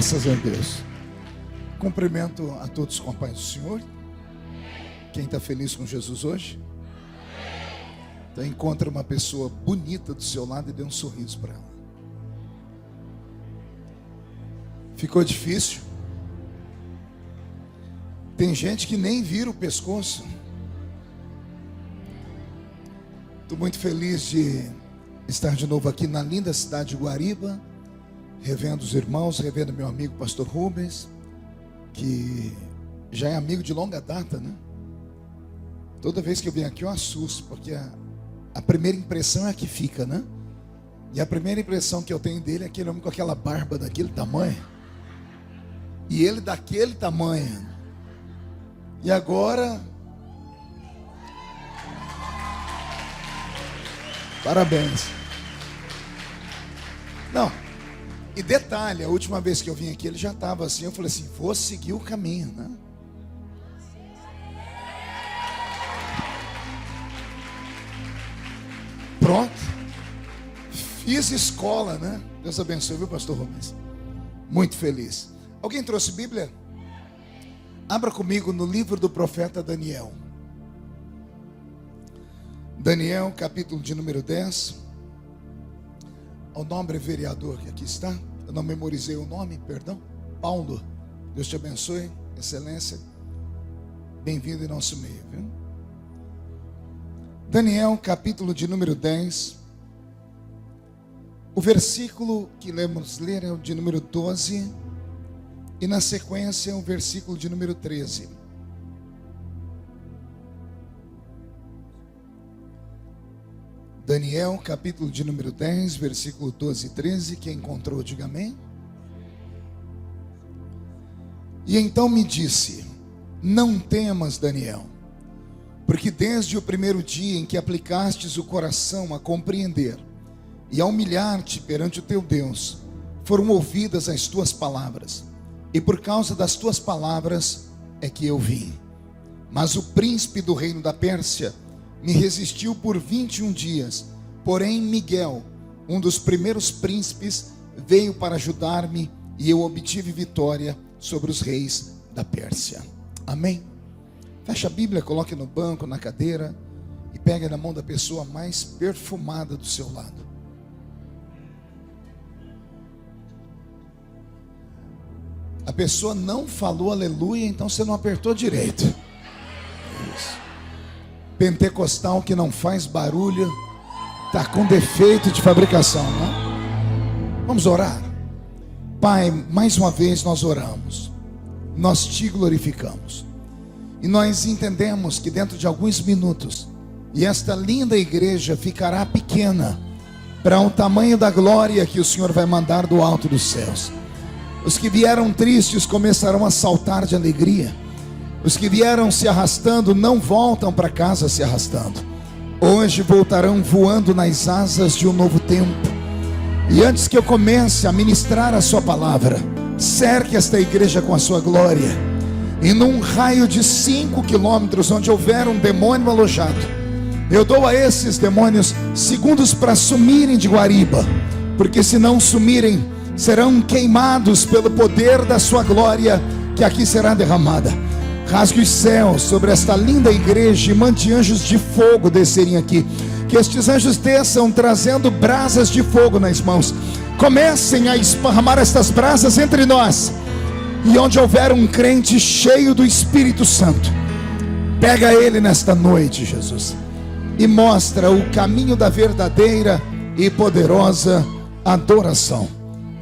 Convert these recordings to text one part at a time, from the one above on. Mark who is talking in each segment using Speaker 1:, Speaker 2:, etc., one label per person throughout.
Speaker 1: Graças a Deus. Cumprimento a todos com a paz do Senhor. Quem está feliz com Jesus hoje? Então encontra uma pessoa bonita do seu lado e dê um sorriso para ela. Ficou difícil? Tem gente que nem vira o pescoço. Estou muito feliz de estar de novo aqui na linda cidade de Guariba, revendo os irmãos, revendo meu amigo pastor Rubens, que já é amigo de longa data, né? Toda vez que eu venho aqui eu assusto, porque a primeira impressão é a que fica, né? E a primeira impressão que eu tenho dele é aquele homem com aquela barba daquele tamanho, e ele daquele tamanho. E agora, parabéns. Não, e detalhe, a última vez que eu vim aqui ele já estava assim. Eu falei assim, vou seguir o caminho, né? Pronto, fiz escola, né? Deus abençoe, viu, pastor Rubens? Muito feliz. Alguém trouxe Bíblia? Abra comigo no livro do profeta Daniel. Daniel, capítulo de número 10. O nobre vereador que aqui está, eu não memorizei o nome, perdão. Paulo, Deus te abençoe, excelência. Bem-vindo em nosso meio, viu? Daniel, capítulo de número 10. O versículo que vamos ler é o de número 12. E na sequência o versículo de número 13. Daniel, capítulo de número 10, versículo 12 e 13. Quem encontrou, diga amém. E então me disse: não temas, Daniel, porque desde o primeiro dia em que aplicastes o coração a compreender e a humilhar-te perante o teu Deus, foram ouvidas as tuas palavras, e por causa das tuas palavras é que eu vim. Mas o príncipe do reino da Pérsia me resistiu por 21 dias, porém Miguel, um dos primeiros príncipes, veio para ajudar-me, e eu obtive vitória sobre os reis da Pérsia. Amém? Feche a Bíblia, coloque no banco, na cadeira, e pegue na mão da pessoa mais perfumada do seu lado. A pessoa não falou aleluia, então você não apertou direito. Isso. Pentecostal que não faz barulho está com defeito de fabricação, né? Vamos orar. Pai, mais uma vez nós oramos, nós te glorificamos, e nós entendemos que dentro de alguns minutos, e esta linda igreja ficará pequena para o tamanho da glória que o Senhor vai mandar do alto dos céus. Os que vieram tristes começarão a saltar de alegria. Os que vieram se arrastando não voltam para casa se arrastando. Hoje voltarão voando nas asas de um novo tempo. E antes que eu comece a ministrar a sua palavra, cerque esta igreja com a sua glória. E num raio de 5 quilômetros onde houver um demônio alojado, eu dou a esses demônios segundos para sumirem de Guariba, porque se não sumirem, serão queimados pelo poder da sua glória que aqui será derramada. Rasgue os céus sobre esta linda igreja e mande anjos de fogo descerem aqui. Que estes anjos desçam trazendo brasas de fogo nas mãos. Comecem a esparramar estas brasas entre nós. E onde houver um crente cheio do Espírito Santo, pega ele nesta noite, Jesus, e mostra o caminho da verdadeira e poderosa adoração.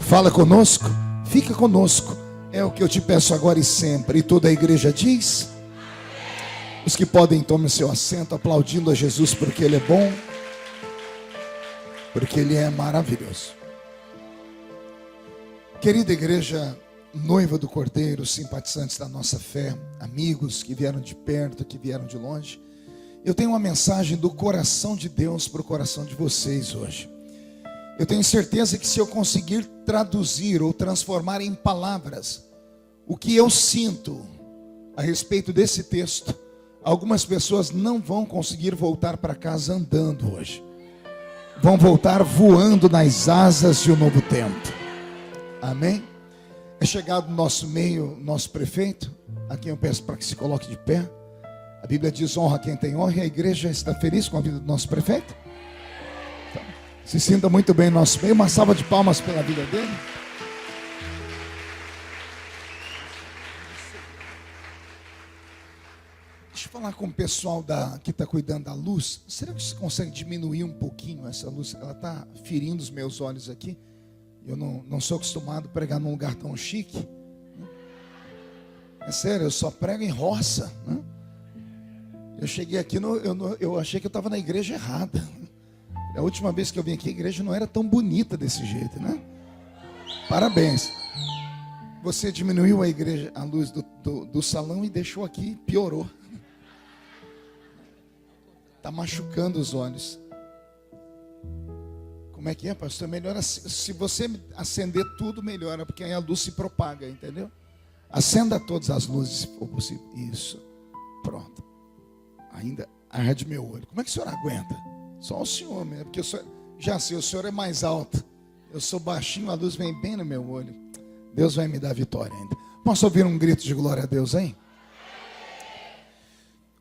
Speaker 1: Fala conosco, fica conosco, é o que eu te peço agora e sempre. E toda a igreja diz: os que podem, tomem seu assento, aplaudindo a Jesus, porque Ele é bom, porque Ele é maravilhoso. Querida igreja, noiva do Cordeiro, simpatizantes da nossa fé, amigos que vieram de perto, que vieram de longe, eu tenho uma mensagem do coração de Deus para o coração de vocês hoje. Eu tenho certeza que se eu conseguir traduzir ou transformar em palavras o que eu sinto a respeito desse texto, algumas pessoas não vão conseguir voltar para casa andando hoje. Vão voltar voando nas asas de um novo tempo. Amém? É chegado no nosso meio, nosso prefeito, a quem eu peço para que se coloque de pé. A Bíblia diz: honra quem tem honra, e a igreja está feliz com a vida do nosso prefeito. Então, se sinta muito bem no nosso meio. Uma salva de palmas pela vida dele. Deixa eu falar com o pessoal que está cuidando da luz. Será que você consegue diminuir um pouquinho essa luz? Ela está ferindo os meus olhos aqui. Eu não sou acostumado a pregar num lugar tão chique. É sério, eu só prego em roça. Eu cheguei aqui, eu achei que eu estava na igreja errada. A última vez que eu vim aqui, a igreja não era tão bonita desse jeito, né? Parabéns. Você diminuiu a luz do salão e deixou aqui, piorou. Está machucando os olhos. Como é que é, pastor? Melhora, se você acender tudo, melhora, porque aí a luz se propaga, entendeu? Acenda todas as luzes, se for possível. Isso. Pronto. Ainda arde meu olho. Como é que o senhor aguenta? Só o senhor mesmo, porque já sei, o senhor é mais alto. Eu sou baixinho, a luz vem bem no meu olho. Deus vai me dar vitória ainda. Posso ouvir um grito de glória a Deus, hein?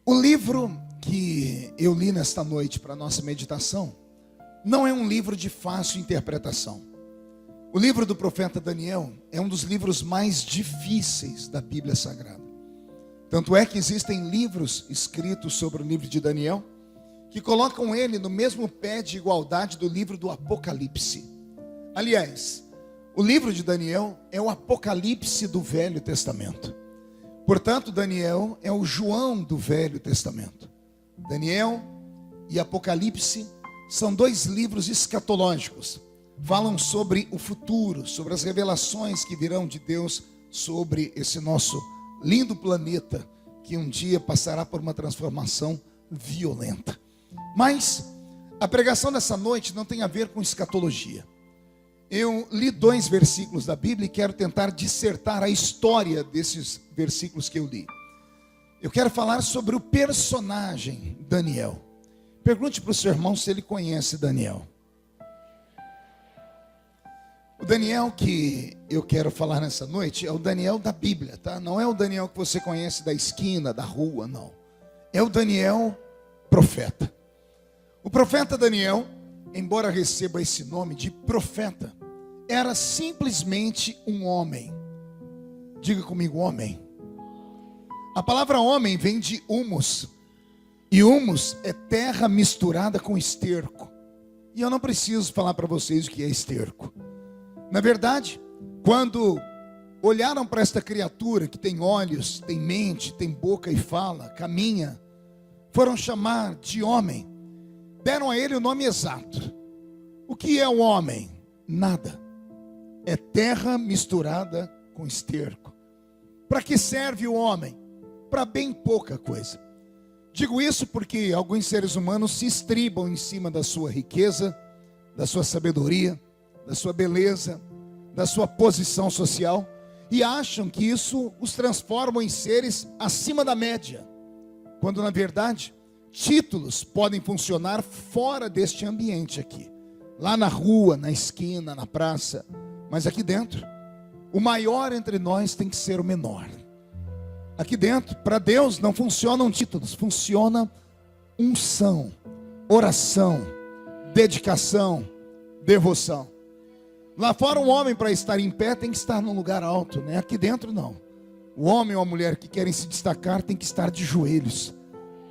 Speaker 1: O livro que eu li nesta noite para a nossa meditação não é um livro de fácil interpretação. O livro do profeta Daniel é um dos livros mais difíceis da Bíblia Sagrada. Tanto é que existem livros escritos sobre o livro de Daniel que colocam ele no mesmo pé de igualdade do livro do Apocalipse. Aliás, o livro de Daniel é o Apocalipse do Velho Testamento. Portanto, Daniel é o João do Velho Testamento. Daniel e Apocalipse são dois livros escatológicos. Falam sobre o futuro, sobre as revelações que virão de Deus sobre esse nosso lindo planeta, que um dia passará por uma transformação violenta. Mas a pregação dessa noite não tem a ver com escatologia. Eu li 2 versículos da Bíblia e quero tentar dissertar a história desses versículos que eu li. Eu quero falar sobre o personagem Daniel. Pergunte para o seu irmão se ele conhece Daniel. O Daniel que eu quero falar nessa noite é o Daniel da Bíblia, tá? Não é o Daniel que você conhece da esquina, da rua, não. É o Daniel profeta. O profeta Daniel, embora receba esse nome de profeta, era simplesmente um homem. Diga comigo, homem. A palavra homem vem de humus. E humus é terra misturada com esterco. E eu não preciso falar para vocês o que é esterco. Na verdade, quando olharam para esta criatura que tem olhos, tem mente, tem boca e fala, caminha, foram chamar de homem. Deram a ele o nome exato. O que é o homem? Nada. É terra misturada com esterco. Para que serve o homem? Para bem pouca coisa. Digo isso porque alguns seres humanos se estribam em cima da sua riqueza, da sua sabedoria, da sua beleza, da sua posição social, e acham que isso os transforma em seres acima da média, quando na verdade títulos podem funcionar fora deste ambiente aqui, lá na rua, na esquina, na praça, mas aqui dentro o maior entre nós tem que ser o menor. Aqui dentro, para Deus não funcionam títulos, funciona unção, oração, dedicação, devoção. Lá fora um homem, para estar em pé, tem que estar num lugar alto, né? Aqui dentro não. O homem ou a mulher que querem se destacar tem que estar de joelhos,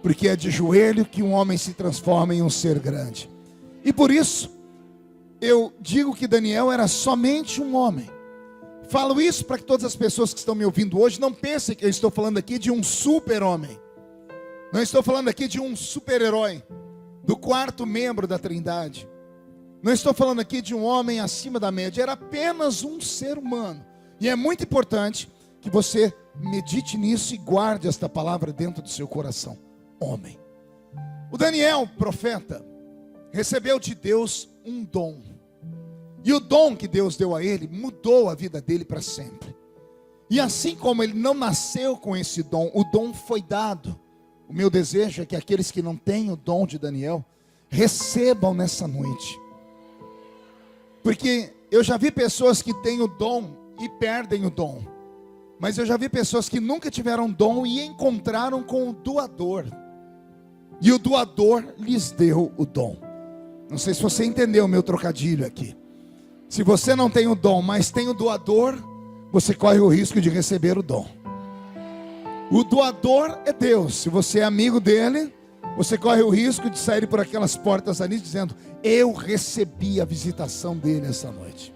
Speaker 1: porque é de joelho que um homem se transforma em um ser grande. E por isso eu digo que Daniel era somente um homem. Falo isso para que todas as pessoas que estão me ouvindo hoje não pensem que eu estou falando aqui de um super-homem. Não estou falando aqui de um super-herói, do 4º membro da Trindade. Não estou falando aqui de um homem acima da média. Era apenas um ser humano. E é muito importante que você medite nisso e guarde esta palavra dentro do seu coração. Homem. O Daniel, profeta, recebeu de Deus um dom. E o dom que Deus deu a ele mudou a vida dele para sempre. E assim como ele não nasceu com esse dom, o dom foi dado. O meu desejo é que aqueles que não têm o dom de Daniel recebam nessa noite. Porque eu já vi pessoas que têm o dom e perdem o dom. Mas eu já vi pessoas que nunca tiveram dom e encontraram com o doador. E o doador lhes deu o dom. Não sei se você entendeu o meu trocadilho aqui. Se você não tem o dom, mas tem o doador, você corre o risco de receber o dom. O doador é Deus. Se você é amigo dele, você corre o risco de sair por aquelas portas ali dizendo: eu recebi a visitação dele essa noite.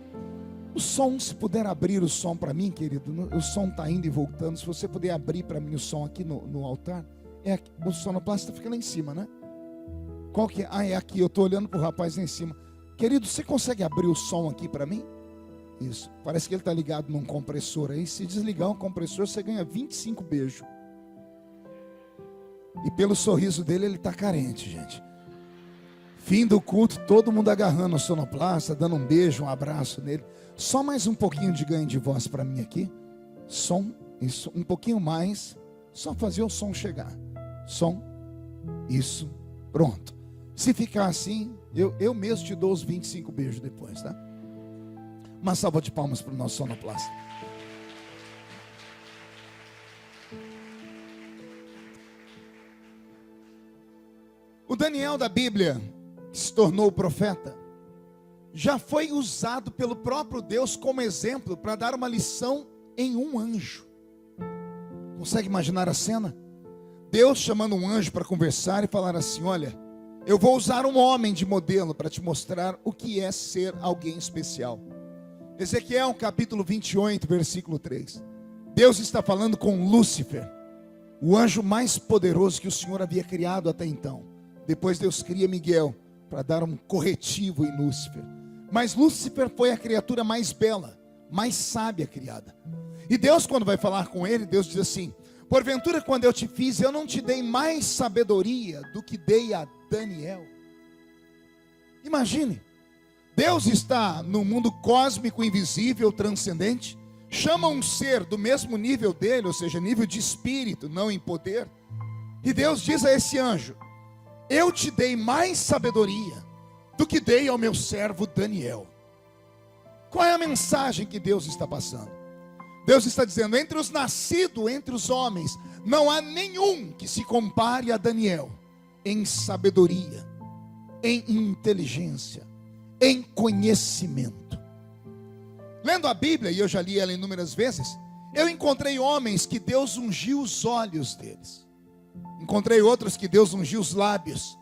Speaker 1: O som, se puder abrir o som para mim, querido. O som está indo e voltando. Se você puder abrir para mim o som aqui no altar. O sonoplasta fica lá em cima, né? Qual que é? Ah, é aqui. Eu estou olhando para o rapaz lá em cima. Querido, você consegue abrir o som aqui para mim? Isso. Parece que ele está ligado num compressor aí. Se desligar o compressor, você ganha 25 beijos. E pelo sorriso dele, ele está carente, gente. Fim do culto, todo mundo agarrando o sonoplasta, dando um beijo, um abraço nele. Só mais um pouquinho de ganho de voz para mim aqui. Som, isso, um pouquinho mais. Só fazer o som chegar. Som, isso, pronto. Se ficar assim, eu mesmo te dou os 25 beijos depois, tá? Uma salva de palmas para o nosso sonoplasta. O Daniel da Bíblia, que se tornou profeta, já foi usado pelo próprio Deus como exemplo para dar uma lição em um anjo. Consegue imaginar a cena? Deus chamando um anjo para conversar e falar assim: olha, eu vou usar um homem de modelo para te mostrar o que é ser alguém especial. Ezequiel capítulo 28, versículo 3. Deus está falando com Lúcifer, o anjo mais poderoso que o Senhor havia criado até então. Depois Deus cria Miguel para dar um corretivo em Lúcifer. Mas Lúcifer foi a criatura mais bela, mais sábia criada. E Deus, quando vai falar com ele, Deus diz assim: porventura quando eu te fiz, eu não te dei mais sabedoria do que dei a Daniel. Imagine, Deus está no mundo cósmico, invisível, transcendente, chama um ser do mesmo nível dele, ou seja, nível de espírito, não em poder. E Deus diz a esse anjo: eu te dei mais sabedoria do que dei ao meu servo Daniel. Qual é a mensagem que Deus está passando? Deus está dizendo: entre os nascidos, entre os homens, não há nenhum que se compare a Daniel em sabedoria, em inteligência, em conhecimento. Lendo a Bíblia, e eu já li ela inúmeras vezes, eu encontrei homens que Deus ungiu os olhos deles. Encontrei outros que Deus ungiu os lábios.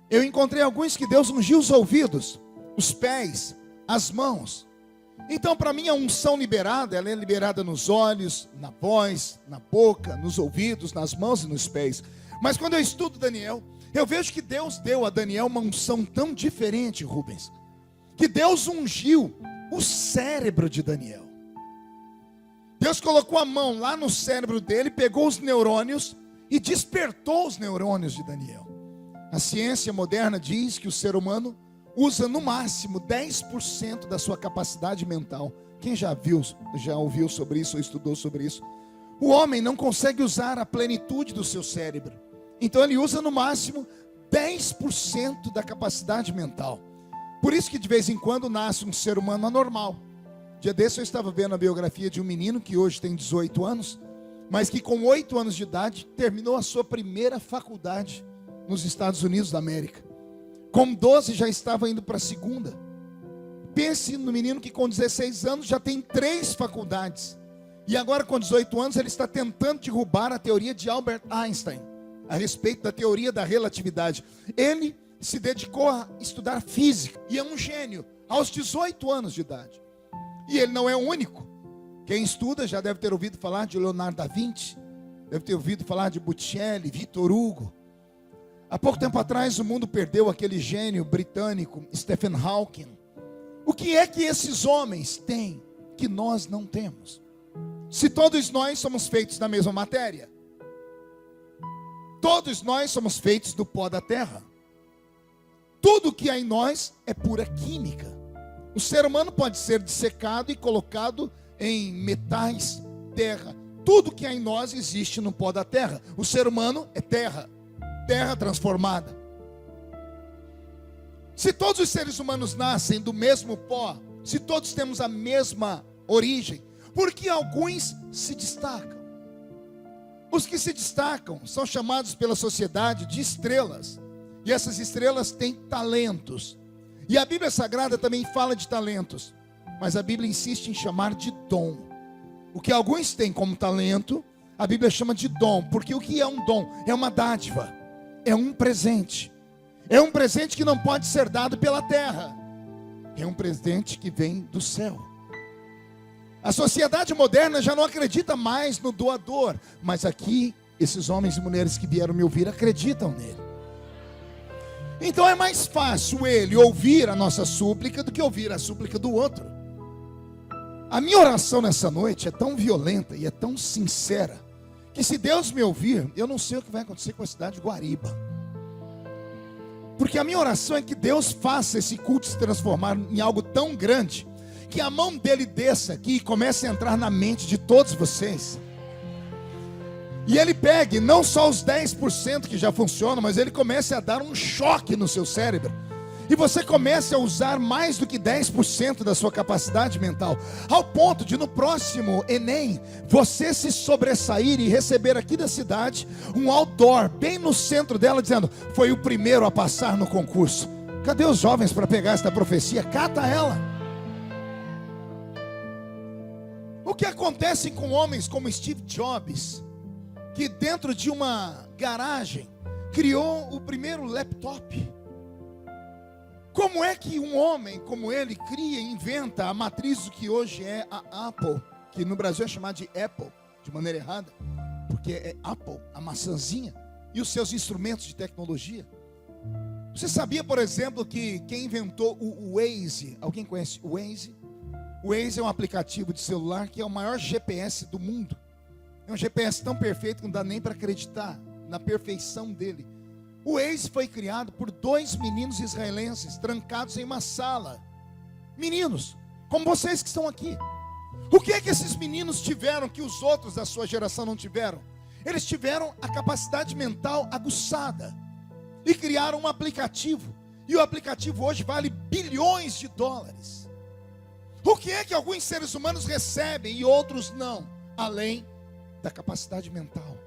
Speaker 1: Eu encontrei alguns que Deus ungiu os ouvidos, os pés, as mãos. Então, para mim, a unção liberada, ela é liberada nos olhos, na voz, na boca, nos ouvidos, nas mãos e nos pés. Mas quando eu estudo Daniel, eu vejo que Deus deu a Daniel uma unção tão diferente, Rubens, que Deus ungiu o cérebro de Daniel. Deus colocou a mão lá no cérebro dele, pegou os neurônios e despertou os neurônios de Daniel. A ciência moderna diz que o ser humano usa no máximo 10% da sua capacidade mental. Quem já ouviu sobre isso ou estudou sobre isso? O homem não consegue usar a plenitude do seu cérebro. Então ele usa no máximo 10% da capacidade mental. Por isso que de vez em quando nasce um ser humano anormal. Dia desse eu estava vendo a biografia de um menino que hoje tem 18 anos, mas que com 8 anos de idade terminou a sua primeira faculdade nos Estados Unidos da América. Com 12 já estava indo para a segunda. Pense no menino que com 16 anos já tem 3 faculdades. E agora com 18 anos ele está tentando derrubar a teoria de Albert Einstein a respeito da teoria da relatividade. Ele se dedicou a estudar física e é um gênio aos 18 anos de idade. E ele não é o único. Quem estuda já deve ter ouvido falar de Leonardo da Vinci, deve ter ouvido falar de Botticelli, Victor Hugo. Há pouco tempo atrás o mundo perdeu aquele gênio britânico, Stephen Hawking. O que é que esses homens têm que nós não temos? Se todos nós somos feitos da mesma matéria, todos nós somos feitos do pó da terra, tudo que há em nós é pura química. O ser humano pode ser dissecado e colocado em metais, terra. Tudo que há em nós existe no pó da terra. O ser humano é terra, terra transformada. Se todos os seres humanos nascem do mesmo pó, se todos temos a mesma origem, Porque alguns se destacam. Os que se destacam são chamados pela sociedade de estrelas. E essas estrelas têm talentos. E a Bíblia Sagrada também fala de talentos. Mas a Bíblia insiste em chamar de dom. O que alguns têm como talento, a Bíblia chama de dom. Porque o que é um dom? É uma dádiva. É um presente. É um presente que não pode ser dado pela terra. É um presente que vem do céu. A sociedade moderna já não acredita mais no doador. Mas aqui, esses homens e mulheres que vieram me ouvir acreditam nele. Então é mais fácil ele ouvir a nossa súplica do que ouvir a súplica do outro. A minha oração nessa noite é tão violenta e é tão sincera, que se Deus me ouvir, eu não sei o que vai acontecer com a cidade de Guariba. Porque a minha oração é que Deus faça esse culto se transformar em algo tão grande, que a mão dele desça aqui e comece a entrar na mente de todos vocês. E ele pegue não só os 10% que já funcionam, mas ele comece a dar um choque no seu cérebro. E você comece a usar mais do que 10% da sua capacidade mental. Ao ponto de no próximo Enem, você se sobressair e receber aqui da cidade um outdoor, bem no centro dela, dizendo: foi o primeiro a passar no concurso. Cadê os jovens para pegar esta profecia? Cata ela. O que acontece com homens como Steve Jobs, que dentro de uma garagem criou o primeiro laptop? Como é que um homem como ele cria e inventa a matriz do que hoje é a Apple, que no Brasil é chamada de Apple, de maneira errada, porque é Apple, a maçãzinha, e os seus instrumentos de tecnologia? Você sabia, por exemplo, que quem inventou o Waze, alguém conhece o Waze? O Waze é um aplicativo de celular que é o maior GPS do mundo. É um GPS tão perfeito que não dá nem para acreditar na perfeição dele. O Waze foi criado por 2 meninos israelenses trancados em uma sala. Meninos, como vocês que estão aqui. O que é que esses meninos tiveram que os outros da sua geração não tiveram? Eles tiveram a capacidade mental aguçada e criaram um aplicativo. E o aplicativo hoje vale bilhões de dólares. O que é que alguns seres humanos recebem e outros não? Além da capacidade mental.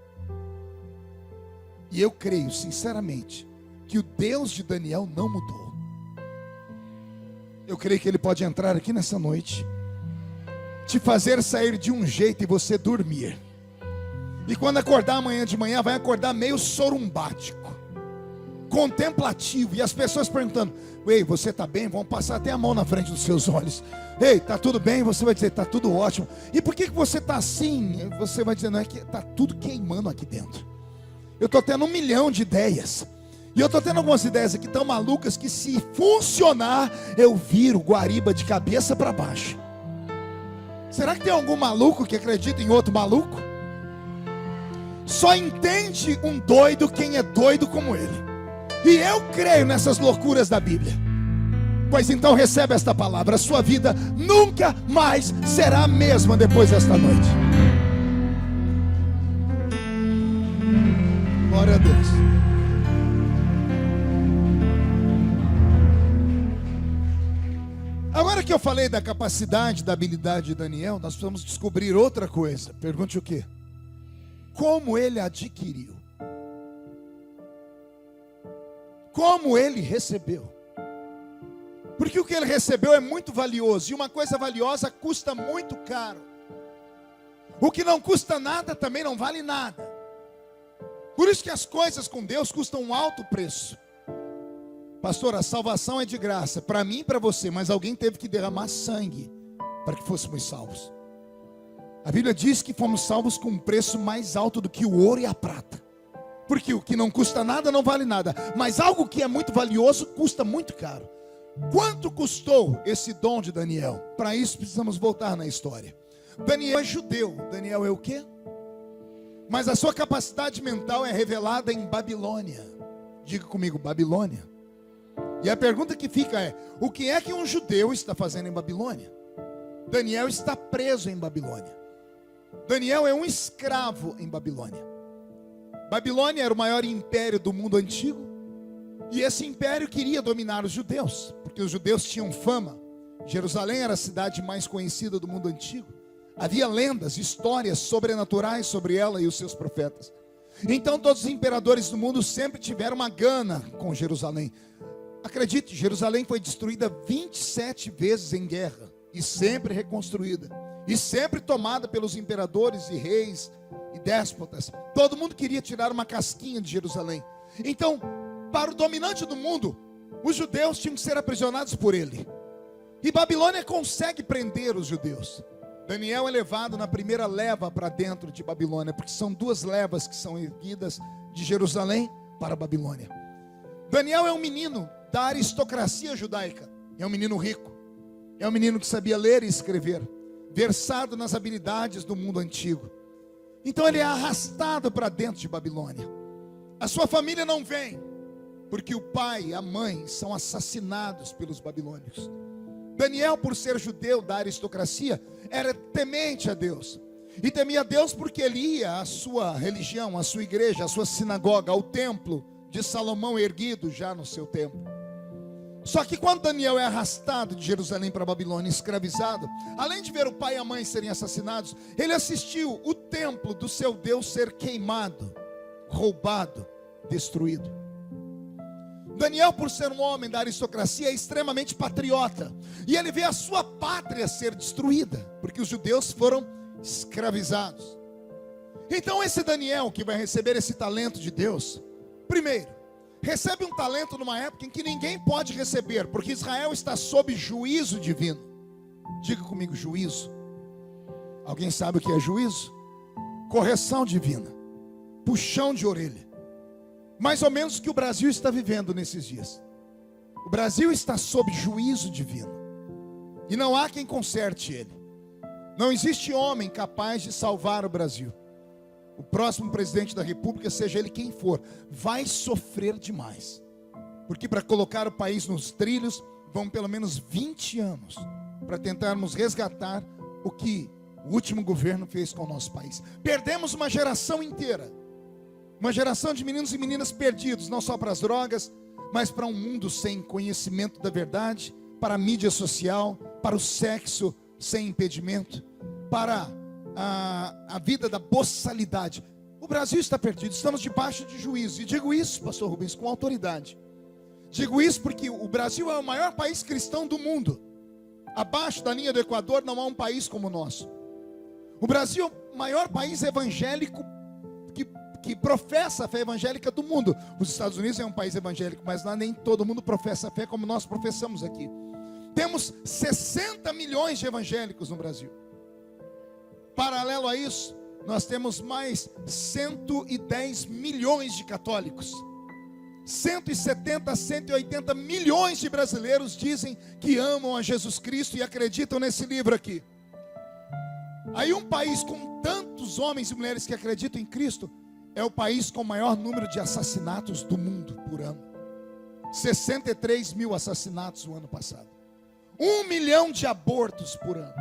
Speaker 1: E eu creio sinceramente que o Deus de Daniel não mudou. Eu creio que ele pode entrar aqui nessa noite, te fazer sair de um jeito e você dormir. E quando acordar amanhã de manhã, vai acordar meio sorumbático, contemplativo, e as pessoas perguntando: ei, você está bem? Vão passar até a mão na frente dos seus olhos. Ei, está tudo bem? Você vai dizer: está tudo ótimo. E por que você está assim? Você vai dizer: não, é que está tudo queimando aqui dentro. Eu estou tendo 1 milhão de ideias. E eu estou tendo algumas ideias aqui tão malucas que, se funcionar, eu viro Guariba de cabeça para baixo. Será que tem algum maluco que acredita em outro maluco? Só entende um doido quem é doido como ele. E eu creio nessas loucuras da Bíblia. Pois então recebe esta palavra: a sua vida nunca mais será a mesma depois desta noite. Glória a Deus. Agora que eu falei da capacidade, da habilidade de Daniel, nós precisamos descobrir outra coisa. Pergunte o quê? Como ele adquiriu? Como ele recebeu? Porque o que ele recebeu é muito valioso. E uma coisa valiosa custa muito caro. O que não custa nada também não vale nada. Por isso que as coisas com Deus custam um alto preço. Pastor, a salvação é de graça, para mim e para você, mas alguém teve que derramar sangue para que fôssemos salvos. A Bíblia diz que fomos salvos com um preço mais alto do que o ouro e a prata. Porque o que não custa nada não vale nada, mas algo que é muito valioso custa muito caro. Quanto custou esse dom de Daniel? Para isso precisamos voltar na história. Daniel é judeu. Daniel é o quê? Mas a sua capacidade mental é revelada em Babilônia. Diga comigo: Babilônia. E a pergunta que fica é: o que é que um judeu está fazendo em Babilônia? Daniel está preso em Babilônia. Daniel é um escravo em Babilônia. Babilônia era o maior império do mundo antigo. E esse império queria dominar os judeus, porque os judeus tinham fama. Jerusalém era a cidade mais conhecida do mundo antigo. Havia lendas, histórias sobrenaturais sobre ela e os seus profetas. Então todos os imperadores do mundo sempre tiveram uma gana com Jerusalém. Acredite, Jerusalém foi destruída 27 vezes em guerra e sempre reconstruída. E sempre tomada pelos imperadores e reis e déspotas. Todo mundo queria tirar uma casquinha de Jerusalém. Então, para o dominante do mundo, os judeus tinham que ser aprisionados por ele. E Babilônia consegue prender os judeus. Daniel é levado na primeira leva para dentro de Babilônia, porque são 2 levas que são erguidas de Jerusalém para Babilônia. Daniel é um menino da aristocracia judaica. É um menino rico. É um menino que sabia ler e escrever, versado nas habilidades do mundo antigo. Então ele é arrastado para dentro de Babilônia. A sua família não vem, porque o pai e a mãe são assassinados pelos babilônios. Daniel, por ser judeu da aristocracia, era temente a Deus. E temia a Deus porque ele ia à sua religião, à sua igreja, à sua sinagoga, ao templo de Salomão erguido já no seu tempo. Só que quando Daniel é arrastado de Jerusalém para Babilônia, escravizado, além de ver o pai e a mãe serem assassinados, ele assistiu o templo do seu Deus ser queimado, roubado, destruído. Daniel, por ser um homem da aristocracia, é extremamente patriota. E ele vê a sua pátria ser destruída, porque os judeus foram escravizados. Então esse Daniel, que vai receber esse talento de Deus, primeiro, recebe um talento numa época em que ninguém pode receber, porque Israel está sob juízo divino. Diga comigo, juízo. Alguém sabe o que é juízo? Correção divina, puxão de orelha. Mais ou menos o que o Brasil está vivendo nesses dias. O Brasil está sob juízo divino, e não há quem conserte ele. Não existe homem capaz de salvar o Brasil. O próximo presidente da república, seja ele quem for, vai sofrer demais. Porque para colocar o país nos trilhos, vão pelo menos 20 anos para tentarmos resgatar o que o último governo fez com o nosso país. Perdemos uma geração inteira. Uma geração de meninos e meninas perdidos, não só para as drogas, mas para um mundo sem conhecimento da verdade, para a mídia social, para o sexo sem impedimento, para a vida da boçalidade. O Brasil está perdido, estamos debaixo de juízo. E digo isso, pastor Rubens, com autoridade. Digo isso porque o Brasil é o maior país cristão do mundo. Abaixo da linha do Equador não há um país como o nosso. O Brasil é o maior país evangélico que professa a fé evangélica do mundo. Os Estados Unidos é um país evangélico, mas lá nem todo mundo professa a fé como nós professamos aqui. Temos 60 milhões de evangélicos no Brasil. Paralelo a isso, nós temos mais 110 milhões de católicos. 170 a 180 milhões de brasileiros dizem que amam a Jesus Cristo e acreditam nesse livro aqui. Aí um país com tantos homens e mulheres que acreditam em Cristo é o país com o maior número de assassinatos do mundo por ano. 63 mil assassinatos no ano passado. 1 milhão de abortos por ano.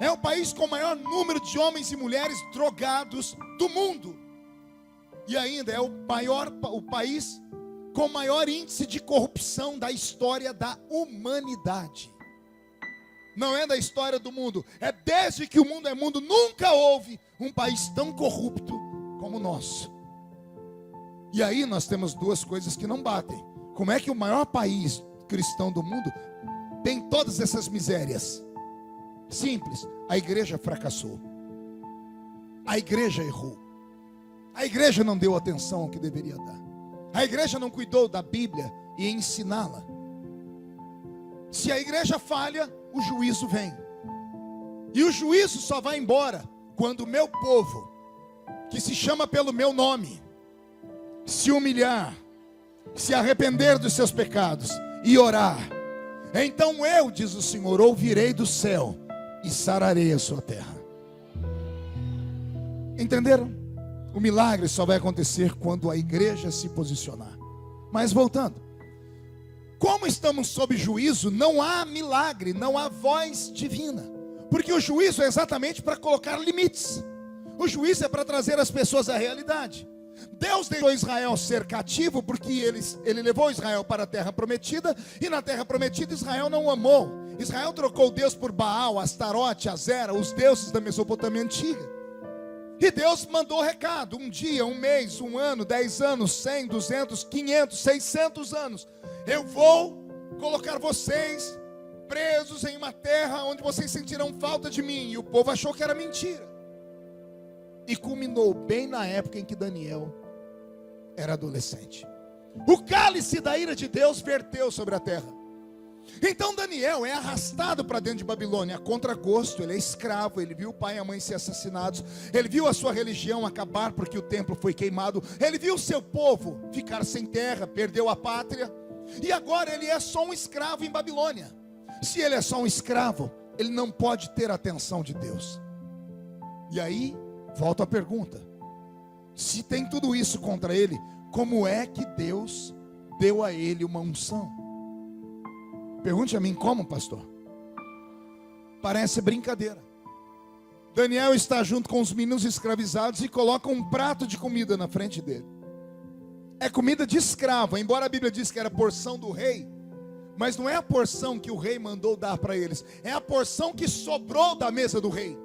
Speaker 1: É o país com o maior número de homens e mulheres drogados do mundo. E ainda é o país com o maior índice de corrupção da história da humanidade. Não é da história do mundo, é desde que o mundo é mundo, nunca houve um país tão corrupto como o nosso. E aí nós temos duas coisas que não batem. Como é que o maior país cristão do mundo tem todas essas misérias? Simples, a igreja fracassou. A igreja errou. A igreja não deu atenção ao que deveria dar. A igreja não cuidou da Bíblia e ensiná-la. Se a igreja falha, o juízo vem. E o juízo só vai embora quando o meu povo, que se chama pelo meu nome, se humilhar, se arrepender dos seus pecados e orar. Então eu, diz o Senhor, ouvirei do céu e sararei a sua terra. Entenderam? O milagre só vai acontecer quando a igreja se posicionar. Mas voltando, como estamos sob juízo, não há milagre, não há voz divina. Porque o juízo é exatamente para colocar limites. O juízo é para trazer as pessoas à realidade. Deus deixou Israel ser cativo porque ele levou Israel para a terra prometida. E na terra prometida Israel não o amou. Israel trocou Deus por Baal, Astarote, Azera, os deuses da Mesopotâmia antiga. E Deus mandou recado, um dia, um mês, um ano, 10 anos, 100, 200, 500, 600 anos. Eu vou colocar vocês presos em uma terra onde vocês sentirão falta de mim. E o povo achou que era mentira. E culminou bem na época em que Daniel era adolescente. O cálice da ira de Deus verteu sobre a terra. Então Daniel é arrastado para dentro de Babilônia, a contragosto. Ele é escravo, ele viu o pai e a mãe ser assassinados, ele viu a sua religião acabar porque o templo foi queimado, ele viu o seu povo ficar sem terra, perdeu a pátria, e agora ele é só um escravo em Babilônia. Se ele é só um escravo, ele não pode ter a atenção de Deus. E aí, volta a pergunta: se tem tudo isso contra ele, como é que Deus deu a ele uma unção? Pergunte a mim, como, pastor? Parece brincadeira. Daniel está junto com os meninos escravizados e coloca um prato de comida na frente dele. É comida de escravo, embora a Bíblia diz que era porção do rei, mas não é a porção que o rei mandou dar para eles, é a porção que sobrou da mesa do rei,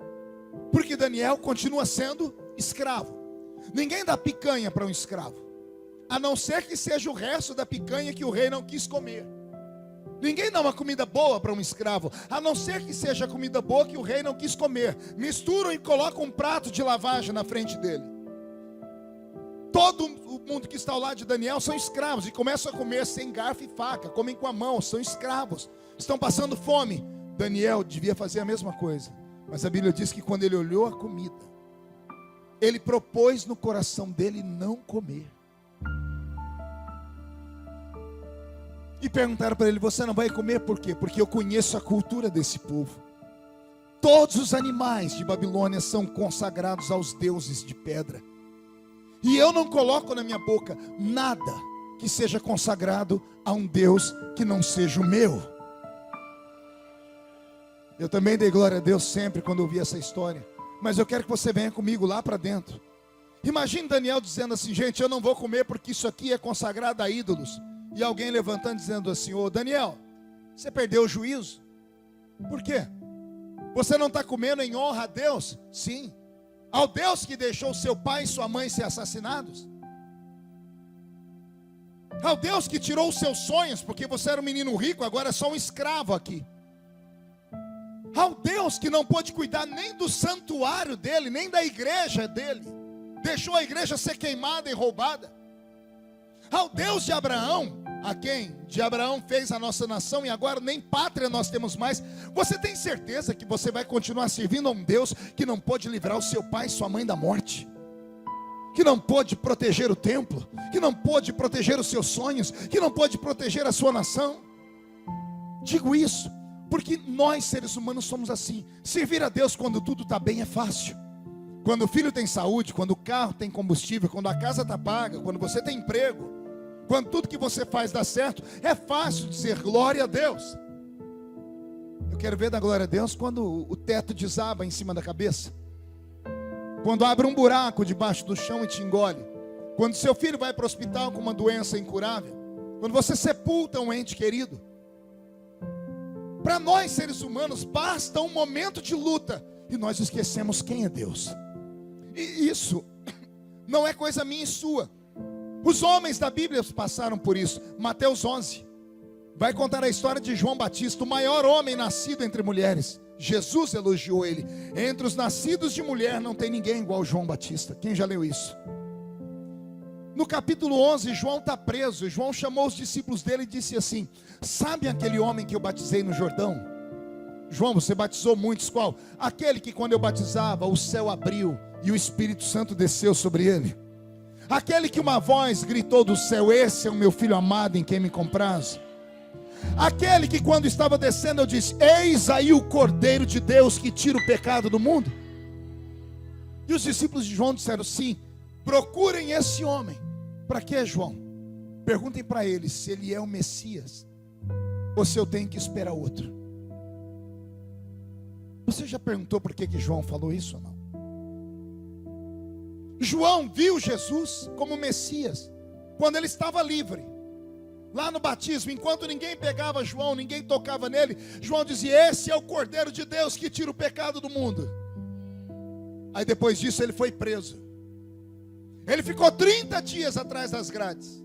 Speaker 1: porque Daniel continua sendo escravo. Ninguém dá picanha para um escravo, a não ser que seja o resto da picanha que o rei não quis comer. Ninguém dá uma comida boa para um escravo, a não ser que seja a comida boa que o rei não quis comer. Misturam e colocam um prato de lavagem na frente dele. Todo o mundo que está ao lado de Daniel são escravos e começam a comer sem garfo e faca, comem com a mão, são escravos, estão passando fome. Daniel devia fazer a mesma coisa, mas a Bíblia diz que quando ele olhou a comida, ele propôs no coração dele não comer. E perguntaram para ele: você não vai comer por quê? Porque eu conheço a cultura desse povo. Todos os animais de Babilônia são consagrados aos deuses de pedra, e eu não coloco na minha boca nada que seja consagrado a um Deus que não seja o meu. Eu também dei glória a Deus sempre quando ouvi essa história, mas eu quero que você venha comigo lá para dentro. Imagine Daniel dizendo assim: gente, eu não vou comer porque isso aqui é consagrado a ídolos. E alguém levantando dizendo assim: ô Daniel, você perdeu o juízo? Por quê? Você não está comendo em honra a Deus? Sim. Ao Deus que deixou seu pai e sua mãe ser assassinados? Ao Deus que tirou os seus sonhos, porque você era um menino rico, agora é só um escravo aqui? Ao Deus que não pôde cuidar nem do santuário dele, nem da igreja dele, deixou a igreja ser queimada e roubada? Ao Deus de Abraão, a quem de Abraão fez a nossa nação e agora nem pátria nós temos mais, você tem certeza que você vai continuar servindo a um Deus que não pôde livrar o seu pai e sua mãe da morte, que não pôde proteger o templo, que não pôde proteger os seus sonhos, que não pôde proteger a sua nação? Digo isso porque nós seres humanos somos assim. Servir a Deus quando tudo está bem é fácil. Quando o filho tem saúde, quando o carro tem combustível, quando a casa está paga, quando você tem emprego, quando tudo que você faz dá certo, é fácil dizer glória a Deus. Eu quero ver da glória a Deus quando o teto desaba em cima da cabeça, quando abre um buraco debaixo do chão e te engole, quando seu filho vai para o hospital com uma doença incurável, quando você sepulta um ente querido. Para nós seres humanos basta um momento de luta e nós esquecemos quem é Deus. E isso não é coisa minha e sua. Os homens da Bíblia passaram por isso. Mateus 11 vai contar a história de João Batista, o maior homem nascido entre mulheres. Jesus elogiou ele. Entre os nascidos de mulher não tem ninguém igual João Batista. Quem já leu isso? No capítulo 11, João está preso. João chamou os discípulos dele e disse assim: sabe aquele homem que eu batizei no Jordão? João, você batizou muitos, qual? Aquele que quando eu batizava o céu abriu e o Espírito Santo desceu sobre ele. Aquele que uma voz gritou do céu: esse é o meu filho amado em quem me compraz. Aquele que quando estava descendo eu disse: eis aí o Cordeiro de Deus que tira o pecado do mundo. E os discípulos de João disseram: sim, procurem esse homem. Para que, João? Perguntem para ele se ele é o Messias ou se eu tenho que esperar outro. Você já perguntou por que João falou isso ou não? João viu Jesus como Messias quando ele estava livre. Lá no batismo, enquanto ninguém pegava João, ninguém tocava nele, João dizia: esse é o Cordeiro de Deus que tira o pecado do mundo. Aí depois disso ele foi preso. Ele ficou 30 dias atrás das grades.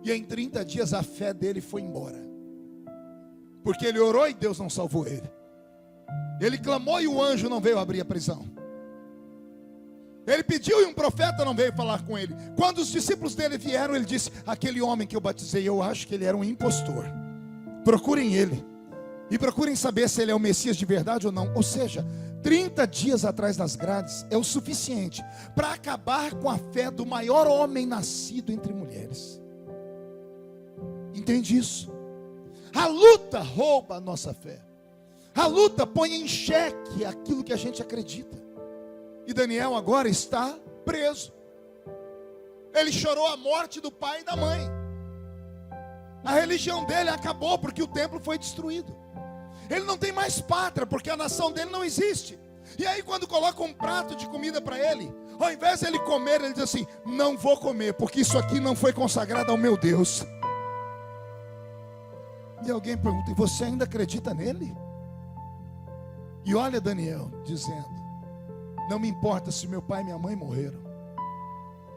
Speaker 1: E em 30 dias a fé dele foi embora. Porque ele orou e Deus não salvou ele. Ele clamou e o anjo não veio abrir a prisão. Ele pediu e um profeta não veio falar com ele. Quando os discípulos dele vieram, ele disse: aquele homem que eu batizei, eu acho que ele era um impostor. Procurem ele. E procurem saber se ele é o Messias de verdade ou não. Ou seja, 30 dias atrás das grades é o suficiente para acabar com a fé do maior homem nascido entre mulheres. Entende isso? A luta rouba a nossa fé. A luta põe em xeque aquilo que a gente acredita. E Daniel agora está preso. Ele chorou a morte do pai e da mãe. A religião dele acabou porque o templo foi destruído. Ele não tem mais pátria porque a nação dele não existe. E aí quando coloca um prato de comida para ele, ao invés de ele comer, ele diz assim: não vou comer porque isso aqui não foi consagrado ao meu Deus. E alguém pergunta: e você ainda acredita nele? E olha Daniel dizendo: não me importa se meu pai e minha mãe morreram,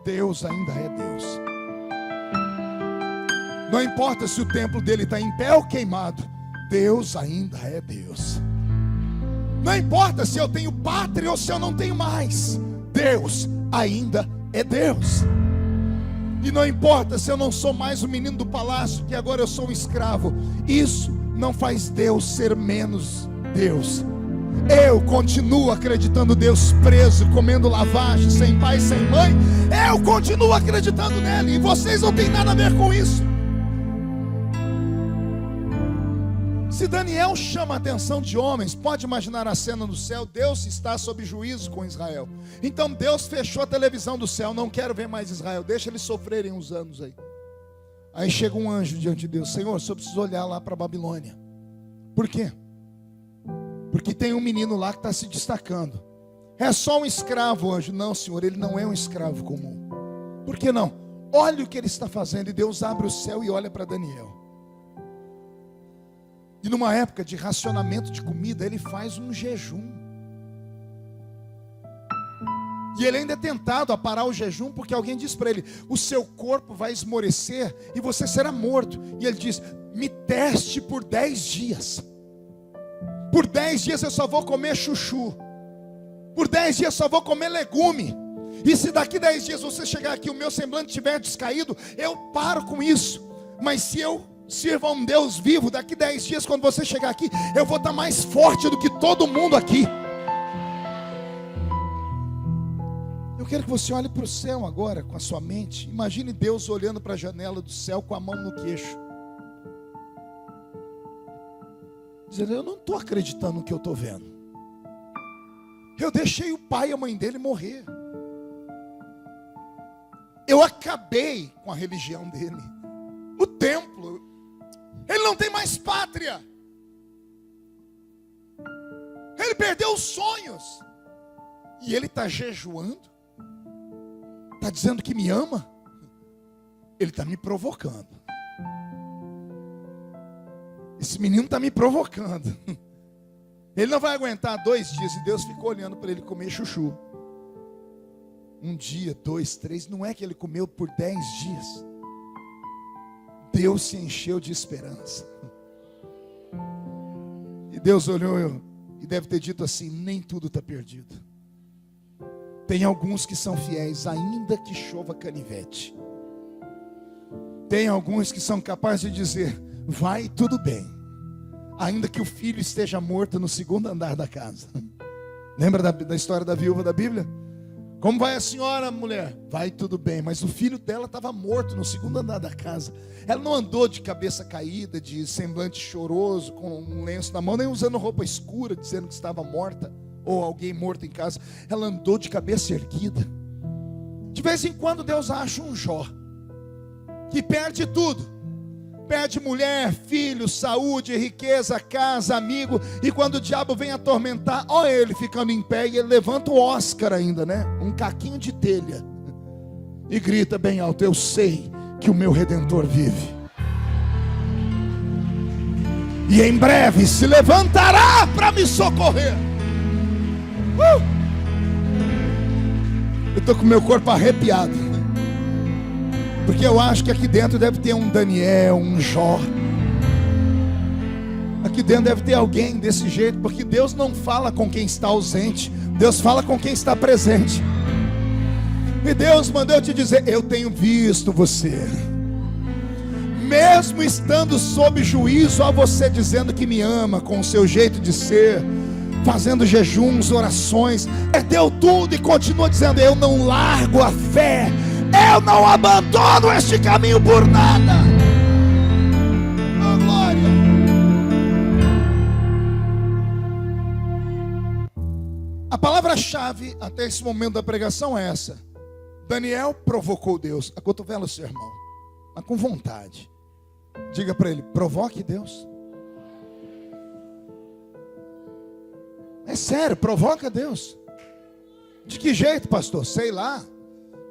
Speaker 1: Deus ainda é Deus. Não importa se o templo dele está em pé ou queimado, Deus ainda é Deus. Não importa se eu tenho pátria ou se eu não tenho mais, Deus ainda é Deus. E não importa se eu não sou mais o menino do palácio, que agora eu sou um escravo, isso não faz Deus ser menos Deus. Eu continuo acreditando Deus preso, comendo lavagem, sem pai, sem mãe. Eu continuo acreditando nele. E vocês não têm nada a ver com isso. Se Daniel chama a atenção de homens, pode imaginar a cena no céu. Deus está sob juízo com Israel. Então Deus fechou a televisão do céu. Não quero ver mais Israel, deixa eles sofrerem uns anos aí. Aí chega um anjo diante de Deus: Senhor, só preciso olhar lá para a Babilônia. Por quê? Porque tem um menino lá que está se destacando. É só um escravo, anjo. Não, Senhor, ele não é um escravo comum. Por que não? Olha o que ele está fazendo. E Deus abre o céu e olha para Daniel. E numa época de racionamento de comida, ele faz um jejum. E ele ainda é tentado a parar o jejum, porque alguém diz para ele: o seu corpo vai esmorecer e você será morto. E ele diz: me teste por 10 dias. Por 10 dias eu só vou comer chuchu. Por 10 dias eu só vou comer legume. E se daqui 10 dias você chegar aqui, o meu semblante estiver descaído, eu paro com isso. Mas se eu sirvo a um Deus vivo, daqui 10 dias quando você chegar aqui, eu vou estar mais forte do que todo mundo aqui. Eu quero que você olhe para o céu agora com a sua mente. Imagine Deus olhando para a janela do céu com a mão no queixo, dizendo: eu não estou acreditando no que eu estou vendo. Eu deixei o pai e a mãe dele morrer. Eu acabei com a religião dele. O templo, ele não tem mais pátria. Ele perdeu os sonhos. E ele está jejuando. Está dizendo que me ama. Ele está me provocando. Esse menino está me provocando. Ele não vai aguentar 2 dias. E Deus ficou olhando para ele comer chuchu. 1 dia, 2, 3. Não é que ele comeu por 10 dias. Deus se encheu de esperança. E Deus olhou e deve ter dito assim: nem tudo está perdido. Tem alguns que são fiéis, ainda que chova canivete. Tem alguns que são capazes de dizer: vai tudo bem, ainda que o filho esteja morto no 2º andar da casa. Lembra da história da viúva da Bíblia? Como vai a senhora, mulher? Vai tudo bem, mas o filho dela estava morto no 2º andar da casa. Ela não andou de cabeça caída, de semblante choroso, com um lenço na mão, nem usando roupa escura, dizendo que estava morta, ou alguém morto em casa. Ela andou de cabeça erguida. De vez em quando Deus acha um Jó que perde tudo. Perde mulher, filho, saúde, riqueza, casa, amigo. E quando o diabo vem atormentar, olha ele ficando em pé. E ele levanta o Oscar ainda, né? Um caquinho de telha. E grita bem alto: eu sei que o meu Redentor vive. e em breve se levantará para me socorrer. Eu estou com meu corpo arrepiado, porque eu acho que aqui dentro deve ter um Daniel, um Jó. Aqui dentro deve ter alguém desse jeito, porque Deus não fala com quem está ausente, Deus fala com quem está presente. E Deus mandou eu te dizer: eu tenho visto você, mesmo estando sob juízo, a você dizendo que me ama, com o seu jeito de ser, fazendo jejuns, orações, perdeu tudo e continua dizendo: eu não largo a fé, eu não abandono este caminho por nada. Oh, glória! A palavra-chave até esse momento da pregação é essa: Daniel provocou Deus. Acotovela o seu irmão, mas com vontade. Diga para ele: provoque Deus. É sério, provoca Deus. De que jeito, pastor? Sei lá.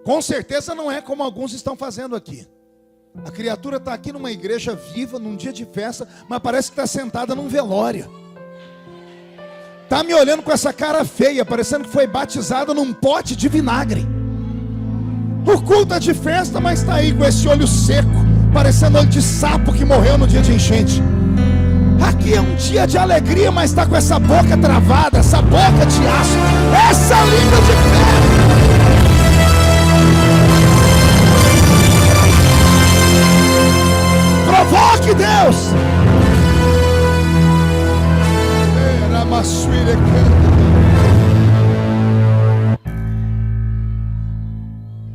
Speaker 1: Com certeza não é como alguns estão fazendo aqui. A criatura está aqui numa igreja viva, num dia de festa, mas parece que está sentada num velório. Está me olhando com essa cara feia, parecendo que foi batizada num pote de vinagre. O culto é de festa, mas está aí com esse olho seco, parecendo olho de sapo que morreu no dia de enchente. Aqui é um dia de alegria, mas está com essa boca travada, essa boca de aço, essa língua de ferro. Provoque Deus.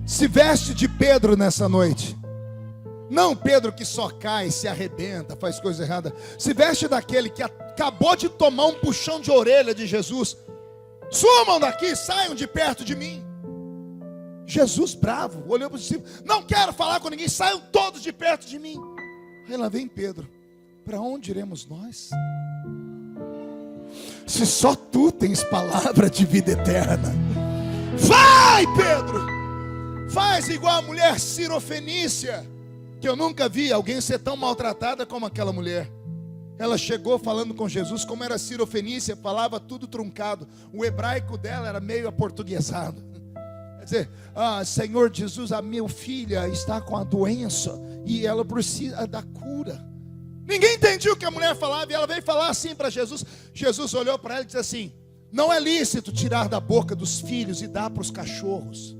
Speaker 1: Se veste de Pedro nessa noite. Não Pedro que só cai, se arrebenta, faz coisa errada. Se veste daquele que acabou de tomar um puxão de orelha de Jesus. Sumam daqui, saiam de perto de mim. Jesus bravo, olhou para os discípulos: não quero falar com ninguém, saiam todos de perto de mim. Aí lá vem Pedro: para onde iremos nós? Se só tu tens palavra de vida eterna. Vai, Pedro! Faz igual a mulher Sirofenícia, que eu nunca vi alguém ser tão maltratada como aquela mulher. Ela chegou falando com Jesus, como era Sirofenícia, falava tudo truncado. O hebraico dela era meio aportuguesado. Quer dizer: Senhor Jesus, a minha filha está com a doença e ela precisa da cura. Ninguém entendia o que a mulher falava, e ela veio falar assim para Jesus. Jesus olhou para ela e disse assim: não é lícito tirar da boca dos filhos e dar para os cachorros.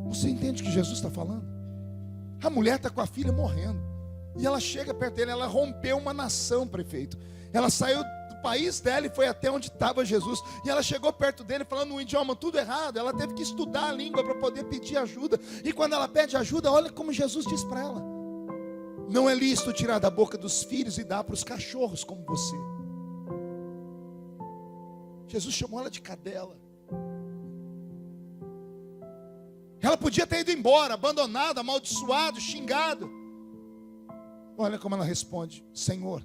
Speaker 1: Você entende o que Jesus está falando? A mulher está com a filha morrendo, e ela chega perto dele. Ela rompeu uma nação, prefeito. Ela saiu do país dela e foi até onde estava Jesus. E ela chegou perto dele falando um idioma tudo errado. Ela teve que estudar a língua para poder pedir ajuda. E quando ela pede ajuda, olha como Jesus diz para ela: não é lícito tirar da boca dos filhos e dar para os cachorros como você. Jesus chamou ela de cadela. Ela podia ter ido embora, abandonada, amaldiçoado, xingado. Olha como ela responde: Senhor,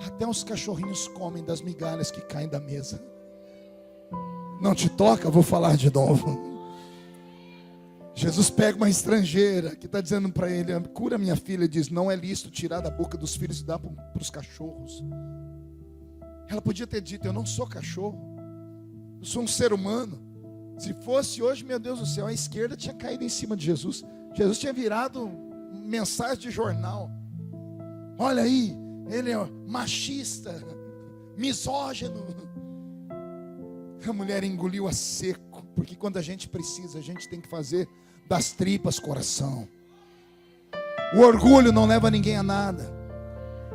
Speaker 1: até os cachorrinhos comem das migalhas que caem da mesa. Não te toca? Vou falar de novo. Jesus pega uma estrangeira que está dizendo para ele: cura minha filha. Ele diz: não é lícito tirar da boca dos filhos e dar para os cachorros. Ela podia ter dito: eu não sou cachorro, eu sou um ser humano. Se fosse hoje, meu Deus do céu, a esquerda tinha caído em cima de Jesus. Jesus tinha virado mensagem de jornal. Olha aí, ele é machista, misógino. A mulher engoliu a seco, porque quando a gente precisa, a gente tem que fazer das tripas coração. O orgulho não leva ninguém a nada.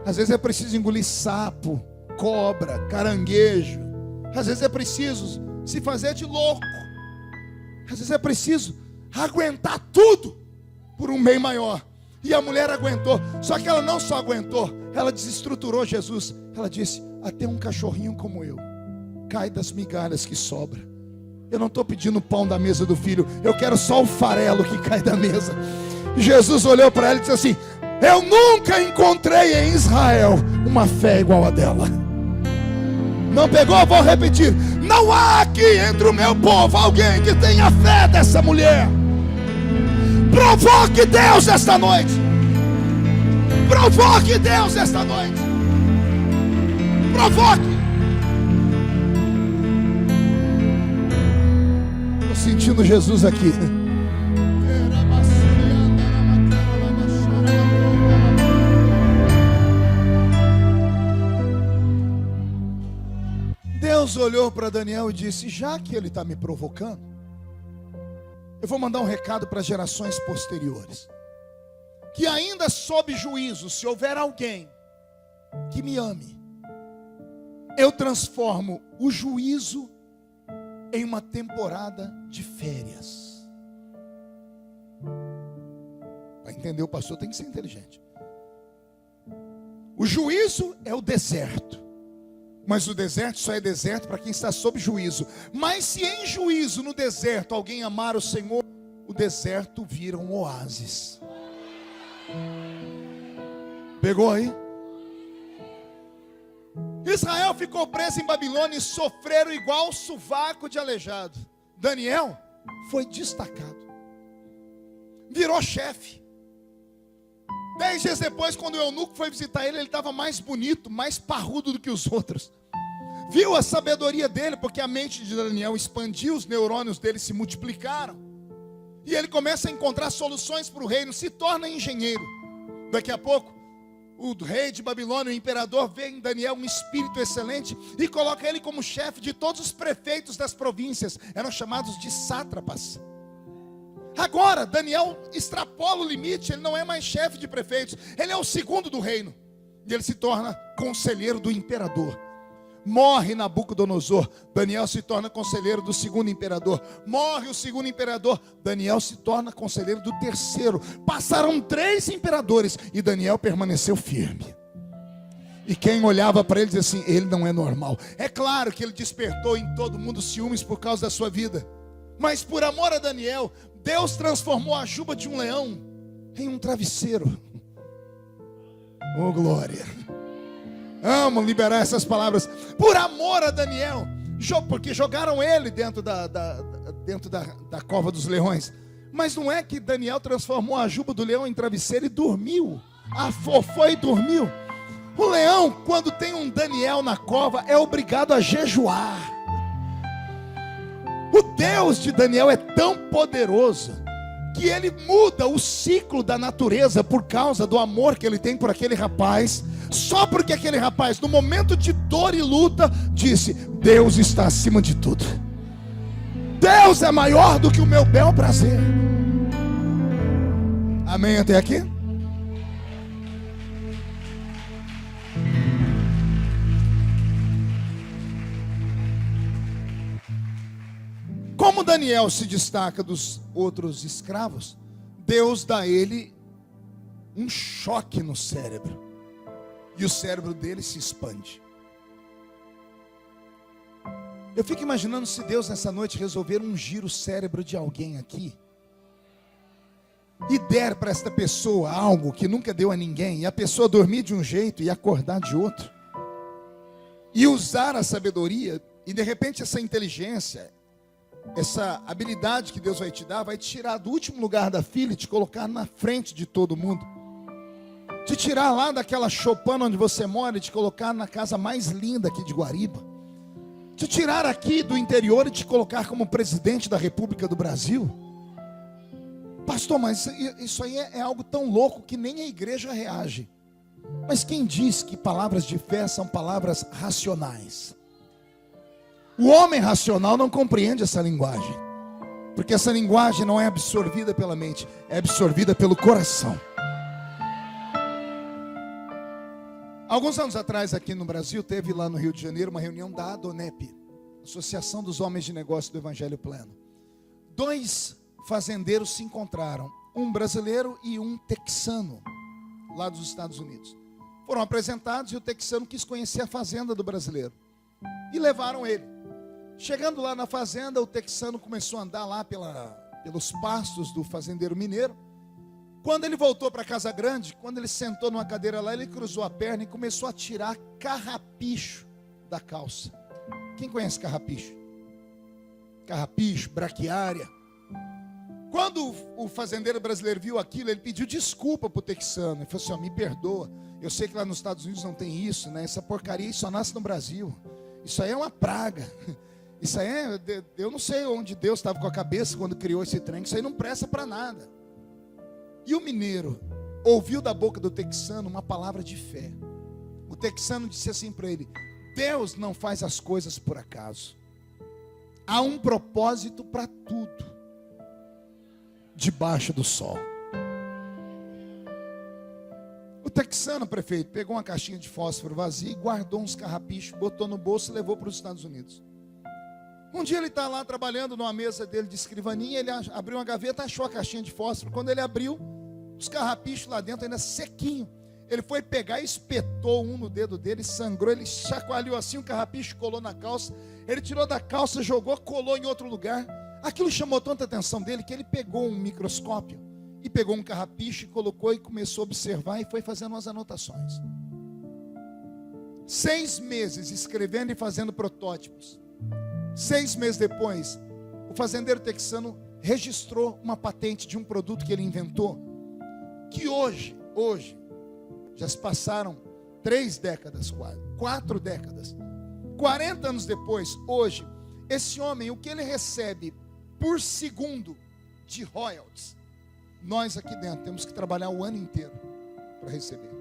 Speaker 1: Às vezes é preciso engolir sapo, cobra, caranguejo. Às vezes é preciso se fazer de louco. Às vezes é preciso aguentar tudo por um bem maior. E a mulher aguentou. Só que ela não só aguentou, ela desestruturou Jesus. Ela disse: até um cachorrinho como eu cai das migalhas que sobra. Eu não estou pedindo o pão da mesa do filho, eu quero só o farelo que cai da mesa. E Jesus olhou para ela e disse assim: eu nunca encontrei em Israel uma fé igual a dela. Não pegou? Vou repetir: não há aqui entre o meu povo alguém que tenha a fé dessa mulher. Provoque Deus esta noite. Provoque Deus esta noite. Provoque. Estou sentindo Jesus aqui. Deus olhou para Daniel e disse: já que ele está me provocando, eu vou mandar um recado para gerações posteriores, que ainda sob juízo, se houver alguém que me ame, eu transformo o juízo em uma temporada de férias. Para entender, o pastor tem que ser inteligente. O juízo é o deserto, mas o deserto só é deserto para quem está sob juízo. Mas se em juízo no deserto alguém amar o Senhor, o deserto vira um oásis. Pegou aí? Israel ficou preso em Babilônia e sofreram igual sovaco de aleijado. Daniel foi destacado, virou chefe. 10 dias depois, quando o eunuco foi visitar ele, ele estava mais bonito, mais parrudo do que os outros. Viu a sabedoria dele, porque a mente de Daniel expandiu, os neurônios dele se multiplicaram. E ele começa a encontrar soluções para o reino, se torna engenheiro. Daqui a pouco, o rei de Babilônia, o imperador, vê em Daniel um espírito excelente e coloca ele como chefe de todos os prefeitos das províncias. Eram chamados de sátrapas. Agora, Daniel extrapola o limite, ele não é mais chefe de prefeitos, ele é o segundo do reino. E ele se torna conselheiro do imperador. Morre Nabucodonosor, Daniel se torna conselheiro do segundo imperador. Morre o segundo imperador, Daniel se torna conselheiro do terceiro. Passaram 3 imperadores e Daniel permaneceu firme. E quem olhava para ele dizia assim: ele não é normal. É claro que ele despertou em todo mundo ciúmes por causa da sua vida, mas por amor a Daniel, Deus transformou a juba de um leão em um travesseiro. Oh, glória. Amo liberar essas palavras. Por amor a Daniel, porque jogaram ele dentro da cova dos leões. Mas não é que Daniel transformou a juba do leão em travesseiro e dormiu. Afofou e dormiu. O leão, quando tem um Daniel na cova, é obrigado a jejuar. O Deus de Daniel é tão poderoso que ele muda o ciclo da natureza por causa do amor que ele tem por aquele rapaz. Só porque aquele rapaz, no momento de dor e luta, disse: Deus está acima de tudo. Deus é maior do que o meu bel prazer. Amém até aqui? Como Daniel se destaca dos outros escravos, Deus dá a ele um choque no cérebro. E o cérebro dele se expande. Eu fico imaginando se Deus nessa noite resolver ungir o cérebro de alguém aqui e der para esta pessoa algo que nunca deu a ninguém, e a pessoa dormir de um jeito e acordar de outro, e usar a sabedoria, e de repente essa inteligência, essa habilidade que Deus vai te dar, vai te tirar do último lugar da fila e te colocar na frente de todo mundo. Te tirar lá daquela choupana onde você mora e te colocar na casa mais linda aqui de Guariba. Te tirar aqui do interior e te colocar como presidente da República do Brasil. Pastor, mas isso aí é algo tão louco que nem a igreja reage. Mas quem diz que palavras de fé são palavras racionais? O homem racional não compreende essa linguagem, porque essa linguagem não é absorvida pela mente, é absorvida pelo coração. Alguns anos atrás aqui no Brasil, teve lá no Rio de Janeiro uma reunião da ADONEP, Associação dos Homens de Negócio do Evangelho Pleno. 2 fazendeiros se encontraram, um brasileiro e um texano, lá dos Estados Unidos. Foram apresentados e o texano quis conhecer a fazenda do brasileiro. E levaram ele. Chegando lá na fazenda, o texano começou a andar lá pelos pastos do fazendeiro mineiro. Quando ele voltou para a Casa Grande, quando ele sentou numa cadeira lá, ele cruzou a perna e começou a tirar carrapicho da calça. Quem conhece carrapicho? Carrapicho, braquiária. Quando o fazendeiro brasileiro viu aquilo, ele pediu desculpa para o texano. Ele falou assim: ó, me perdoa, eu sei que lá nos Estados Unidos não tem isso, né? Essa porcaria só nasce no Brasil. Isso aí é uma praga. Isso aí eu não sei onde Deus estava com a cabeça quando criou esse trem. Isso aí não presta para nada. E o mineiro ouviu da boca do texano uma palavra de fé. O texano disse assim para ele: Deus não faz as coisas por acaso. Há um propósito para tudo debaixo do sol. O texano, prefeito, pegou uma caixinha de fósforo vazia e guardou uns carrapichos, botou no bolso e levou para os Estados Unidos. Um dia ele está lá trabalhando numa mesa dele de escrivaninha, ele abriu uma gaveta, achou a caixinha de fósforo. Quando ele abriu, os carrapichos lá dentro ainda sequinho. Ele foi pegar e espetou um no dedo dele, sangrou, ele chacoalhou assim, o carrapicho colou na calça. Ele tirou da calça, jogou, colou em outro lugar. Aquilo chamou tanta atenção dele que ele pegou um microscópio e pegou um carrapicho e colocou e começou a observar e foi fazendo umas anotações. 6 meses escrevendo e fazendo protótipos. 6 meses depois, o fazendeiro texano registrou uma patente de um produto que ele inventou, que hoje, já se passaram 3 décadas quase, 4 décadas. 40 anos depois, hoje, esse homem, o que ele recebe por segundo de royalties, nós aqui dentro temos que trabalhar o ano inteiro para receber.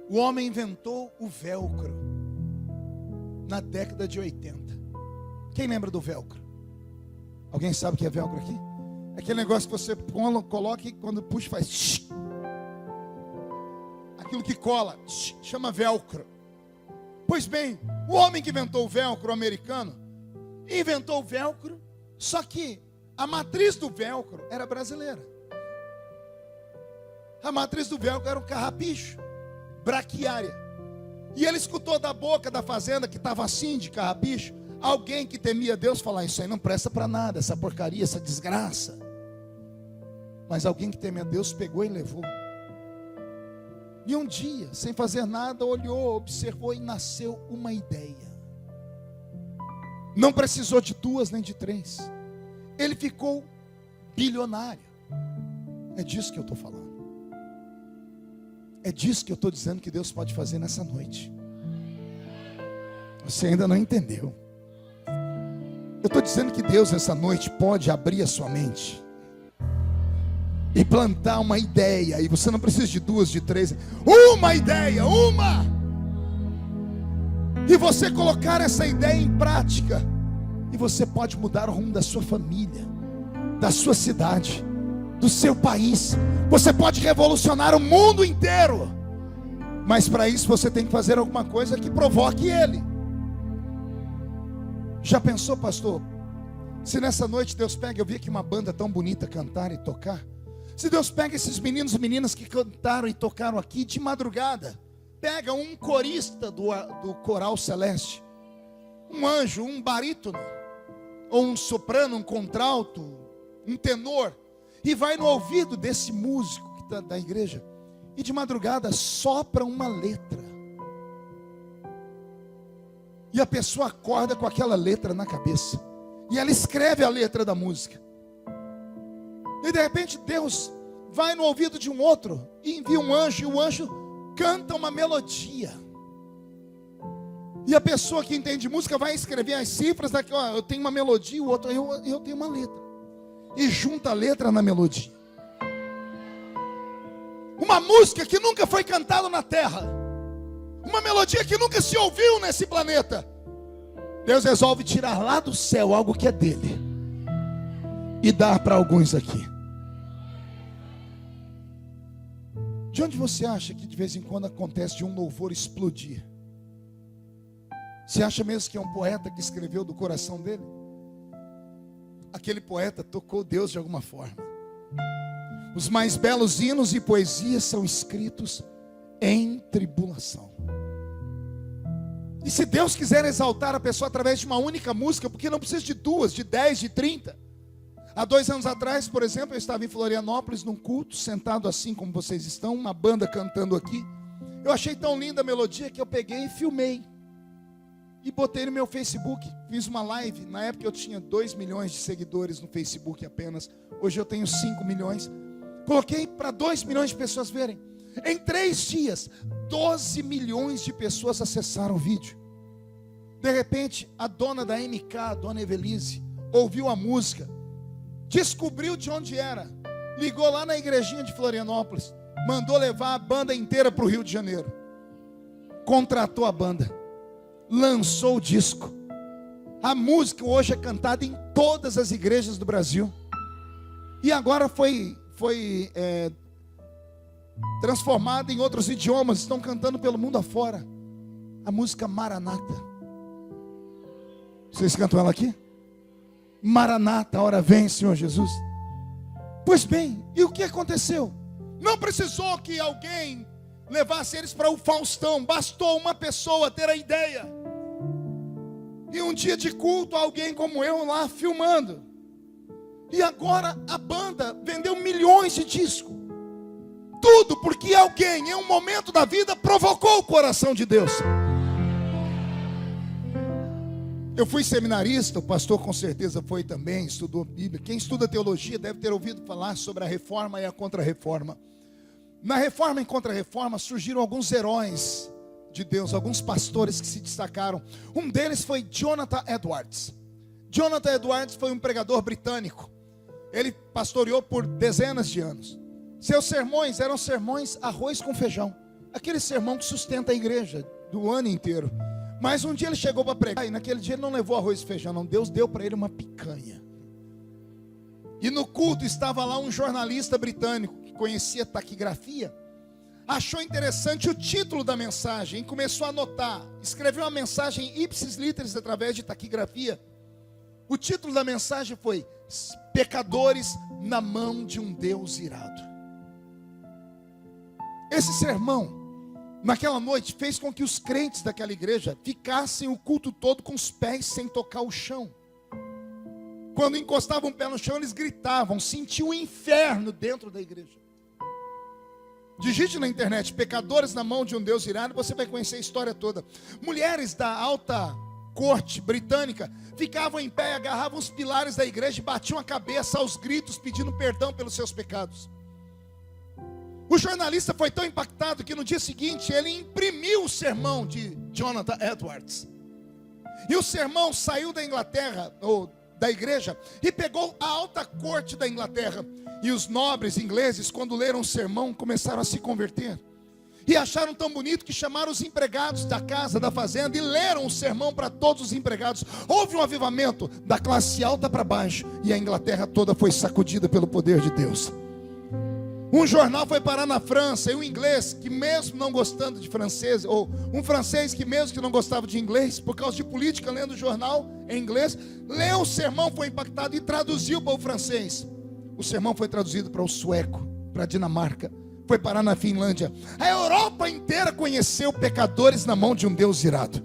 Speaker 1: O homem inventou o velcro na década de 80. Quem lembra do velcro? Alguém sabe o que é velcro aqui? É aquele negócio que você coloca e quando puxa faz aquilo que cola, chama velcro. Pois bem, o homem que inventou o velcro, o americano, inventou o velcro, só que a matriz do velcro era brasileira. A matriz do velcro era um carrapicho, braquiária. E ele escutou da boca da fazenda que estava assim de carrapicho, alguém que temia Deus falar: isso aí não presta para nada, essa porcaria, essa desgraça. Mas alguém que temia Deus pegou e levou. E um dia, sem fazer nada, olhou, observou e nasceu uma ideia. Não precisou de 2 nem de 3. Ele ficou bilionário. É disso que eu estou falando. É disso que eu estou dizendo que Deus pode fazer nessa noite. Você ainda não entendeu. Eu estou dizendo que Deus nessa noite pode abrir a sua mente e plantar uma ideia. E você não precisa de 2, de 3. Uma ideia, uma! E você colocar essa ideia em prática, e você pode mudar o rumo da sua família, da sua cidade, do seu país. Você pode revolucionar o mundo inteiro. Mas para isso você tem que fazer alguma coisa que provoque ele. Já pensou, pastor? Se nessa noite Deus pega, eu vi aqui uma banda tão bonita cantar e tocar. Se Deus pega esses meninos e meninas que cantaram e tocaram aqui de madrugada, pega um corista do coral celeste, um anjo, um barítono, ou um soprano, um contralto, um tenor, e vai no ouvido desse músico que tá da igreja, e de madrugada sopra uma letra, e a pessoa acorda com aquela letra na cabeça, e ela escreve a letra da música, e de repente Deus vai no ouvido de um outro, e envia um anjo, e o anjo canta uma melodia, e a pessoa que entende música vai escrever as cifras daqui, ó, eu tenho uma melodia, o outro eu tenho uma letra, e junta a letra na melodia. Uma música que nunca foi cantada na terra, uma melodia que nunca se ouviu nesse planeta. Deus resolve tirar lá do céu algo que é dele e dar para alguns aqui. De onde você acha que de vez em quando acontece de um louvor explodir? Você acha mesmo que é um poeta que escreveu do coração dele? Aquele poeta tocou Deus de alguma forma. Os mais belos hinos e poesias são escritos em tribulação. E se Deus quiser exaltar a pessoa através de uma única música, porque não precisa de 2, de 10, de 30. Há 2 anos atrás, por exemplo, eu estava em Florianópolis num culto, sentado assim como vocês estão, uma banda cantando aqui. Eu achei tão linda a melodia que eu peguei e filmei. e botei no meu Facebook. Fiz uma live. Na época eu tinha 2 milhões de seguidores no Facebook apenas. Hoje eu tenho 5 milhões. Coloquei para 2 milhões de pessoas verem. Em 3 dias, 12 milhões de pessoas acessaram o vídeo. De repente, a dona da MK, a dona Evelise, ouviu a música, descobriu de onde era, ligou lá na igrejinha de Florianópolis, mandou levar a banda inteira para o Rio de Janeiro, contratou a banda, lançou o disco. A música hoje é cantada em todas as igrejas do Brasil, e agora foi transformada em outros idiomas, estão cantando pelo mundo afora. A música Maranata. Vocês cantam ela aqui? Maranata, a hora vem, Senhor Jesus. Pois bem, e o que aconteceu? Não precisou que alguém levasse eles para o Faustão. Bastou uma pessoa ter a ideia. E um dia de culto, alguém como eu lá filmando. E agora a banda vendeu milhões de discos. Tudo porque alguém, em um momento da vida, provocou o coração de Deus. Eu fui seminarista, o pastor com certeza foi também, estudou Bíblia. Quem estuda teologia deve ter ouvido falar sobre a reforma e a contra-reforma. Na reforma e contra-reforma surgiram alguns heróis de Deus, alguns pastores que se destacaram. Um deles foi Jonathan Edwards. Jonathan Edwards foi um pregador britânico. Ele pastoreou por dezenas de anos. Seus sermões eram sermões arroz com feijão. Aquele sermão que sustenta a igreja do ano inteiro. Mas um dia ele chegou para pregar, e naquele dia ele não levou arroz e feijão, não. Deus deu para ele uma picanha. E no culto estava lá um jornalista britânico, que conhecia taquigrafia. Achou interessante o título da mensagem, e começou a anotar. Escreveu uma mensagem ipsis literis através de taquigrafia. O título da mensagem foi: Pecadores na mão de um Deus irado. Esse sermão, naquela noite, fez com que os crentes daquela igreja ficassem o culto todo com os pés sem tocar o chão. Quando encostavam o pé no chão, eles gritavam, sentiam o inferno dentro da igreja. Digite na internet, pecadores na mão de um Deus irado, você vai conhecer a história toda. Mulheres da alta corte britânica ficavam em pé, agarravam os pilares da igreja e batiam a cabeça aos gritos, pedindo perdão pelos seus pecados. O jornalista foi tão impactado que no dia seguinte ele imprimiu o sermão de Jonathan Edwards. E o sermão saiu da Inglaterra, ou da igreja, e pegou a alta corte da Inglaterra. E os nobres ingleses, quando leram o sermão, começaram a se converter. E acharam tão bonito que chamaram os empregados da casa, da fazenda, e leram o sermão para todos os empregados. Houve um avivamento da classe alta para baixo, e a Inglaterra toda foi sacudida pelo poder de Deus. Um jornal foi parar na França, e um inglês que mesmo não gostando de francês, ou um francês que mesmo que não gostava de inglês, por causa de política, lendo o jornal em inglês, leu o sermão, foi impactado e traduziu para o francês. O sermão foi traduzido para o sueco, para a Dinamarca, foi parar na Finlândia. A Europa inteira conheceu pecadores na mão de um Deus irado.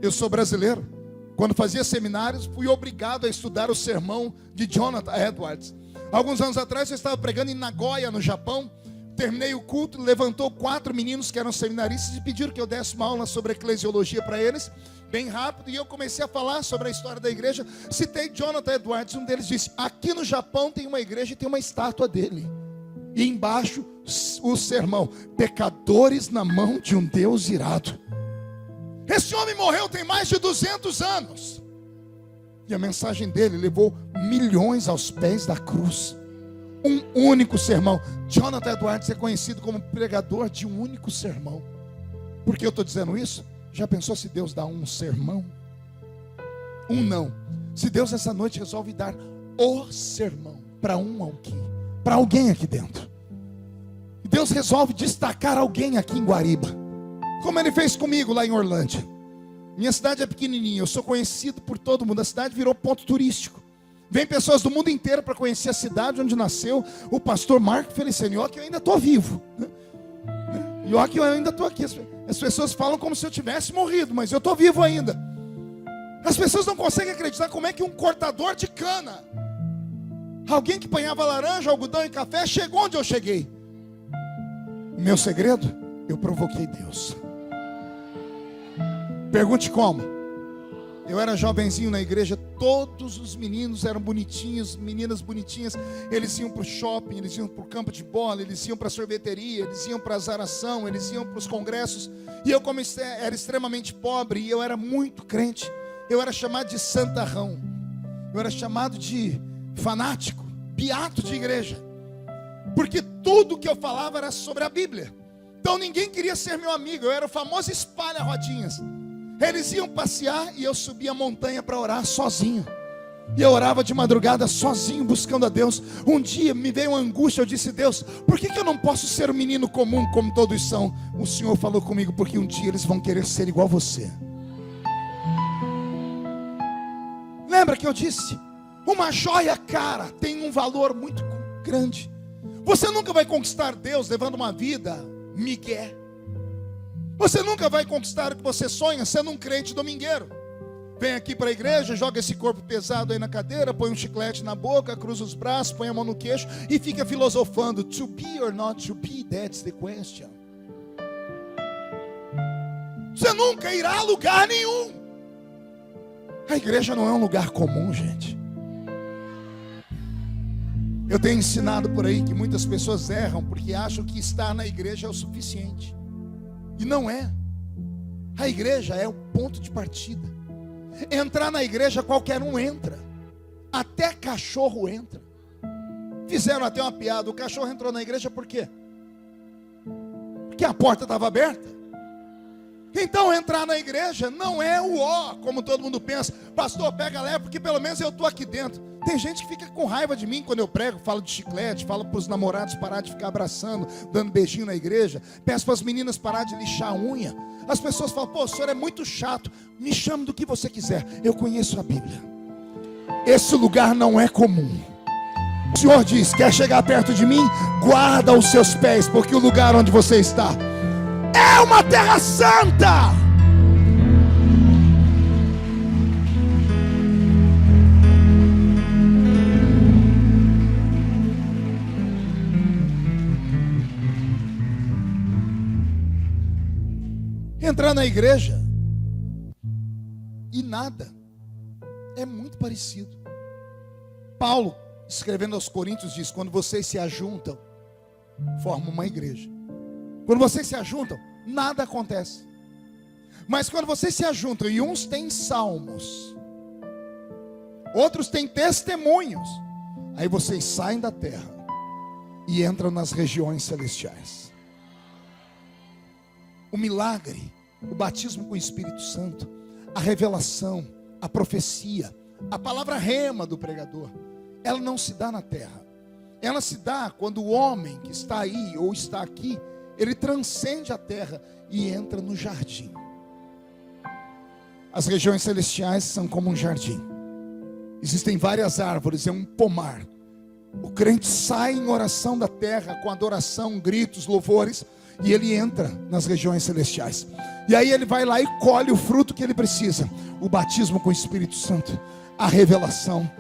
Speaker 1: Eu sou brasileiro. Quando fazia seminários, fui obrigado a estudar o sermão de Jonathan Edwards. Alguns anos atrás eu estava pregando em Nagoya, no Japão. Terminei o culto, levantou 4 meninos que eram seminaristas e pediram que eu desse uma aula sobre eclesiologia para eles, bem rápido, e eu comecei a falar sobre a história da igreja. Citei Jonathan Edwards, um deles disse: aqui no Japão tem uma igreja e tem uma estátua dele, e embaixo o sermão: pecadores na mão de um Deus irado. Esse homem morreu tem mais de 200 anos. E a mensagem dele levou milhões aos pés da cruz. Um único sermão. Jonathan Edwards é conhecido como pregador de um único sermão. Por que eu estou dizendo isso? Já pensou se Deus dá um sermão? Um não. Se Deus essa noite resolve dar o sermão para alguém aqui dentro. Deus resolve destacar alguém aqui em Guariba, como Ele fez comigo lá em Orlândia. Minha cidade é pequenininha, eu sou conhecido por todo mundo. A cidade virou ponto turístico. Vem pessoas do mundo inteiro para conhecer a cidade onde nasceu o pastor Marco Feliciano. E ó que eu ainda estou vivo. E ó que eu ainda estou aqui. As pessoas falam como se eu tivesse morrido, mas eu estou vivo ainda. As pessoas não conseguem acreditar como é que um cortador de cana, alguém que apanhava laranja, algodão e café, chegou onde eu cheguei. O meu segredo? Eu provoquei Deus. Pergunte como? Eu era jovenzinho na igreja, todos os meninos eram bonitinhos, meninas bonitinhas. Eles iam para o shopping, eles iam para o campo de bola, eles iam para a sorveteria, eles iam para a zaração, eles iam para os congressos. E eu, como era extremamente pobre, e eu era muito crente, eu era chamado de santarrão, eu era chamado de fanático, beato de igreja, porque tudo que eu falava era sobre a Bíblia. Então ninguém queria ser meu amigo, eu era o famoso espalha-rodinhas. Eles iam passear e eu subia a montanha para orar sozinho. E eu orava de madrugada sozinho, buscando a Deus. Um dia me veio uma angústia, eu disse: Deus, por que eu não posso ser um menino comum como todos são? O Senhor falou comigo: porque um dia eles vão querer ser igual a você. Lembra que eu disse? Uma joia cara tem um valor muito grande. Você nunca vai conquistar Deus levando uma vida migué. Você nunca vai conquistar o que você sonha sendo um crente domingueiro. Vem aqui para a igreja, joga esse corpo pesado aí na cadeira, põe um chiclete na boca, cruza os braços, põe a mão no queixo e fica filosofando. To be or not to be, that's the question. Você nunca irá a lugar nenhum. A igreja não é um lugar comum, gente. Eu tenho ensinado por aí que muitas pessoas erram porque acham que estar na igreja é o suficiente. E não é. A igreja é o ponto de partida. Entrar na igreja qualquer um entra. Até cachorro entra. Fizeram até uma piada: o cachorro entrou na igreja por quê? Porque a porta estava aberta. Então entrar na igreja não é o ó, como todo mundo pensa. Pastor, pega leve, porque pelo menos eu estou aqui dentro. Tem gente que fica com raiva de mim quando eu prego, falo de chiclete, falo para os namorados parar de ficar abraçando, dando beijinho na igreja, peço para as meninas parar de lixar a unha. As pessoas falam: pô, o senhor é muito chato. Me chame do que você quiser, eu conheço a Bíblia. Esse lugar não é comum. O Senhor diz: quer chegar perto de mim? Guarda os seus pés, porque o lugar onde você está é uma terra santa. Entrar na igreja e nada é muito parecido. Paulo, escrevendo aos Coríntios, diz: quando vocês se ajuntam, formam uma igreja. Quando vocês se ajuntam, nada acontece. Mas quando vocês se ajuntam e uns têm salmos, outros têm testemunhos, aí vocês saem da terra e entram nas regiões celestiais. O milagre, o batismo com o Espírito Santo, a revelação, a profecia, a palavra rema do pregador, ela não se dá na terra. Ela se dá quando o homem que está aí ou está aqui, ele transcende a terra e entra no jardim. As regiões celestiais são como um jardim. Existem várias árvores, é um pomar. O crente sai em oração da terra, com adoração, gritos, louvores, e ele entra nas regiões celestiais. E aí ele vai lá e colhe o fruto que ele precisa: o batismo com o Espírito Santo, a revelação,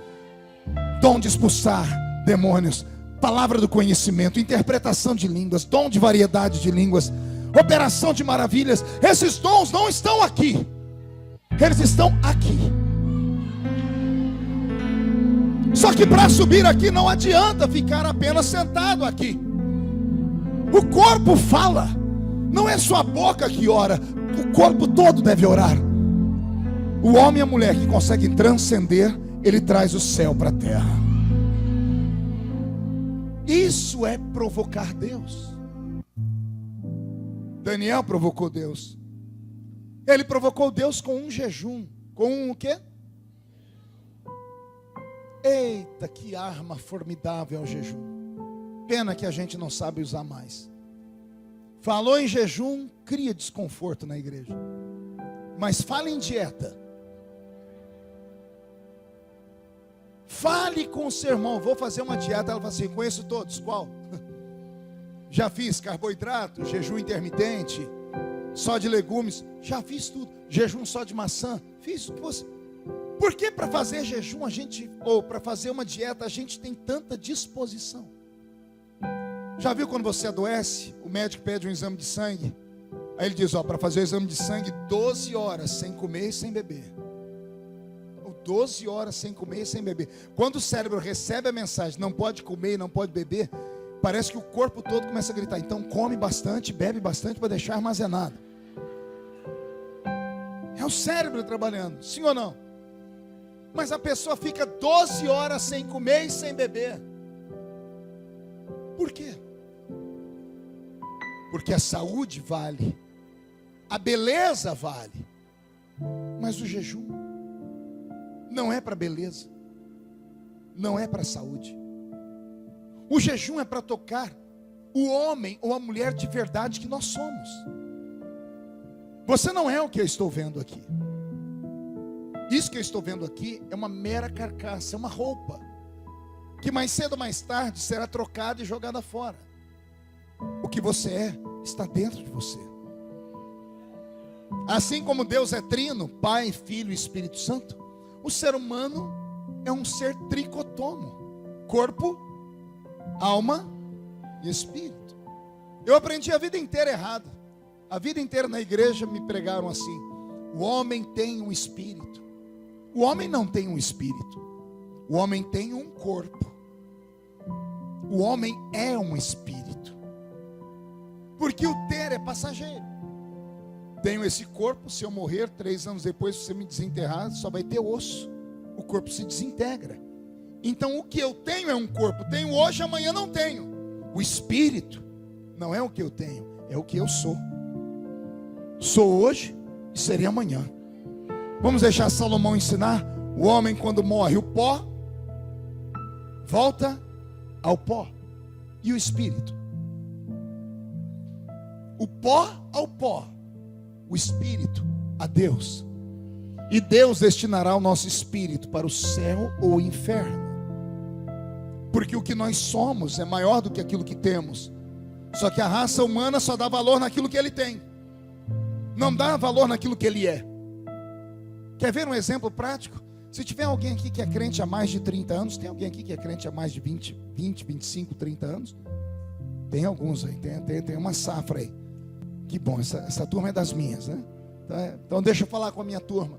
Speaker 1: dom de expulsar demônios, palavra do conhecimento, interpretação de línguas, dom de variedade de línguas, operação de maravilhas. Esses dons não estão aqui, eles estão aqui. Só que para subir aqui não adianta ficar apenas sentado aqui. O corpo fala, não é só a boca que ora, o corpo todo deve orar. O homem e a mulher que conseguem transcender, ele traz o céu para a terra. Isso é provocar Deus. Daniel provocou Deus. Ele provocou Deus com um jejum. Com um o quê? Eita, que arma formidável é o jejum. Pena que a gente não sabe usar mais. Falou em jejum, cria desconforto na igreja. Mas fala em dieta. Fale com o seu irmão: vou fazer uma dieta. Ela fala assim: conheço todos. Qual? Já fiz carboidrato, jejum intermitente, só de legumes. Já fiz tudo. Jejum só de maçã. Fiz o que você... Por que para fazer jejum ou para fazer uma dieta a gente tem tanta disposição? Já viu quando você adoece, o médico pede um exame de sangue? Aí ele diz: ó, para fazer o exame de sangue 12 horas sem comer e sem beber. 12 horas sem comer e sem beber. Quando o cérebro recebe a mensagem, não pode comer e não pode beber, parece que o corpo todo começa a gritar. Então come bastante, bebe bastante para deixar armazenado. É o cérebro trabalhando, sim ou não? Mas a pessoa fica 12 horas sem comer e sem beber. Por quê? Porque a saúde vale, a beleza vale, mas o jejum não é para beleza, não é para saúde. O jejum é para tocar o homem ou a mulher de verdade que nós somos. Você não é o que eu estou vendo aqui. Isso que eu estou vendo aqui é uma mera carcaça, é uma roupa, que mais cedo ou mais tarde será trocada e jogada fora. O que você é, está dentro de você. Assim como Deus é trino, Pai, Filho e Espírito Santo, o ser humano é um ser tricotomo: corpo, alma e espírito. Eu aprendi a vida inteira errado. A vida inteira na igreja me pregaram assim: o homem tem um espírito. O homem não tem um espírito. O homem tem um corpo. O homem é um espírito. Porque o ter é passageiro. Tenho esse corpo, se eu morrer 3 anos depois, se você me desenterrar, só vai ter osso. O corpo se desintegra. Então o que eu tenho é um corpo. Tenho hoje, amanhã não tenho. O espírito não é o que eu tenho, é o que eu sou. Sou hoje e serei amanhã. Vamos deixar Salomão ensinar. O homem, quando morre, o pó volta ao pó. E o espírito? O pó ao pó, o espírito a Deus. E Deus destinará o nosso espírito para o céu ou o inferno. Porque o que nós somos é maior do que aquilo que temos. Só que a raça humana só dá valor naquilo que ele tem, não dá valor naquilo que ele é. Quer ver um exemplo prático? Se tiver alguém aqui que é crente há mais de 30 anos, tem alguém aqui que é crente há mais de 20, 25, 30 anos? Tem alguns aí, tem uma safra aí. Que bom, essa turma é das minhas, né? Então deixa eu falar com a minha turma.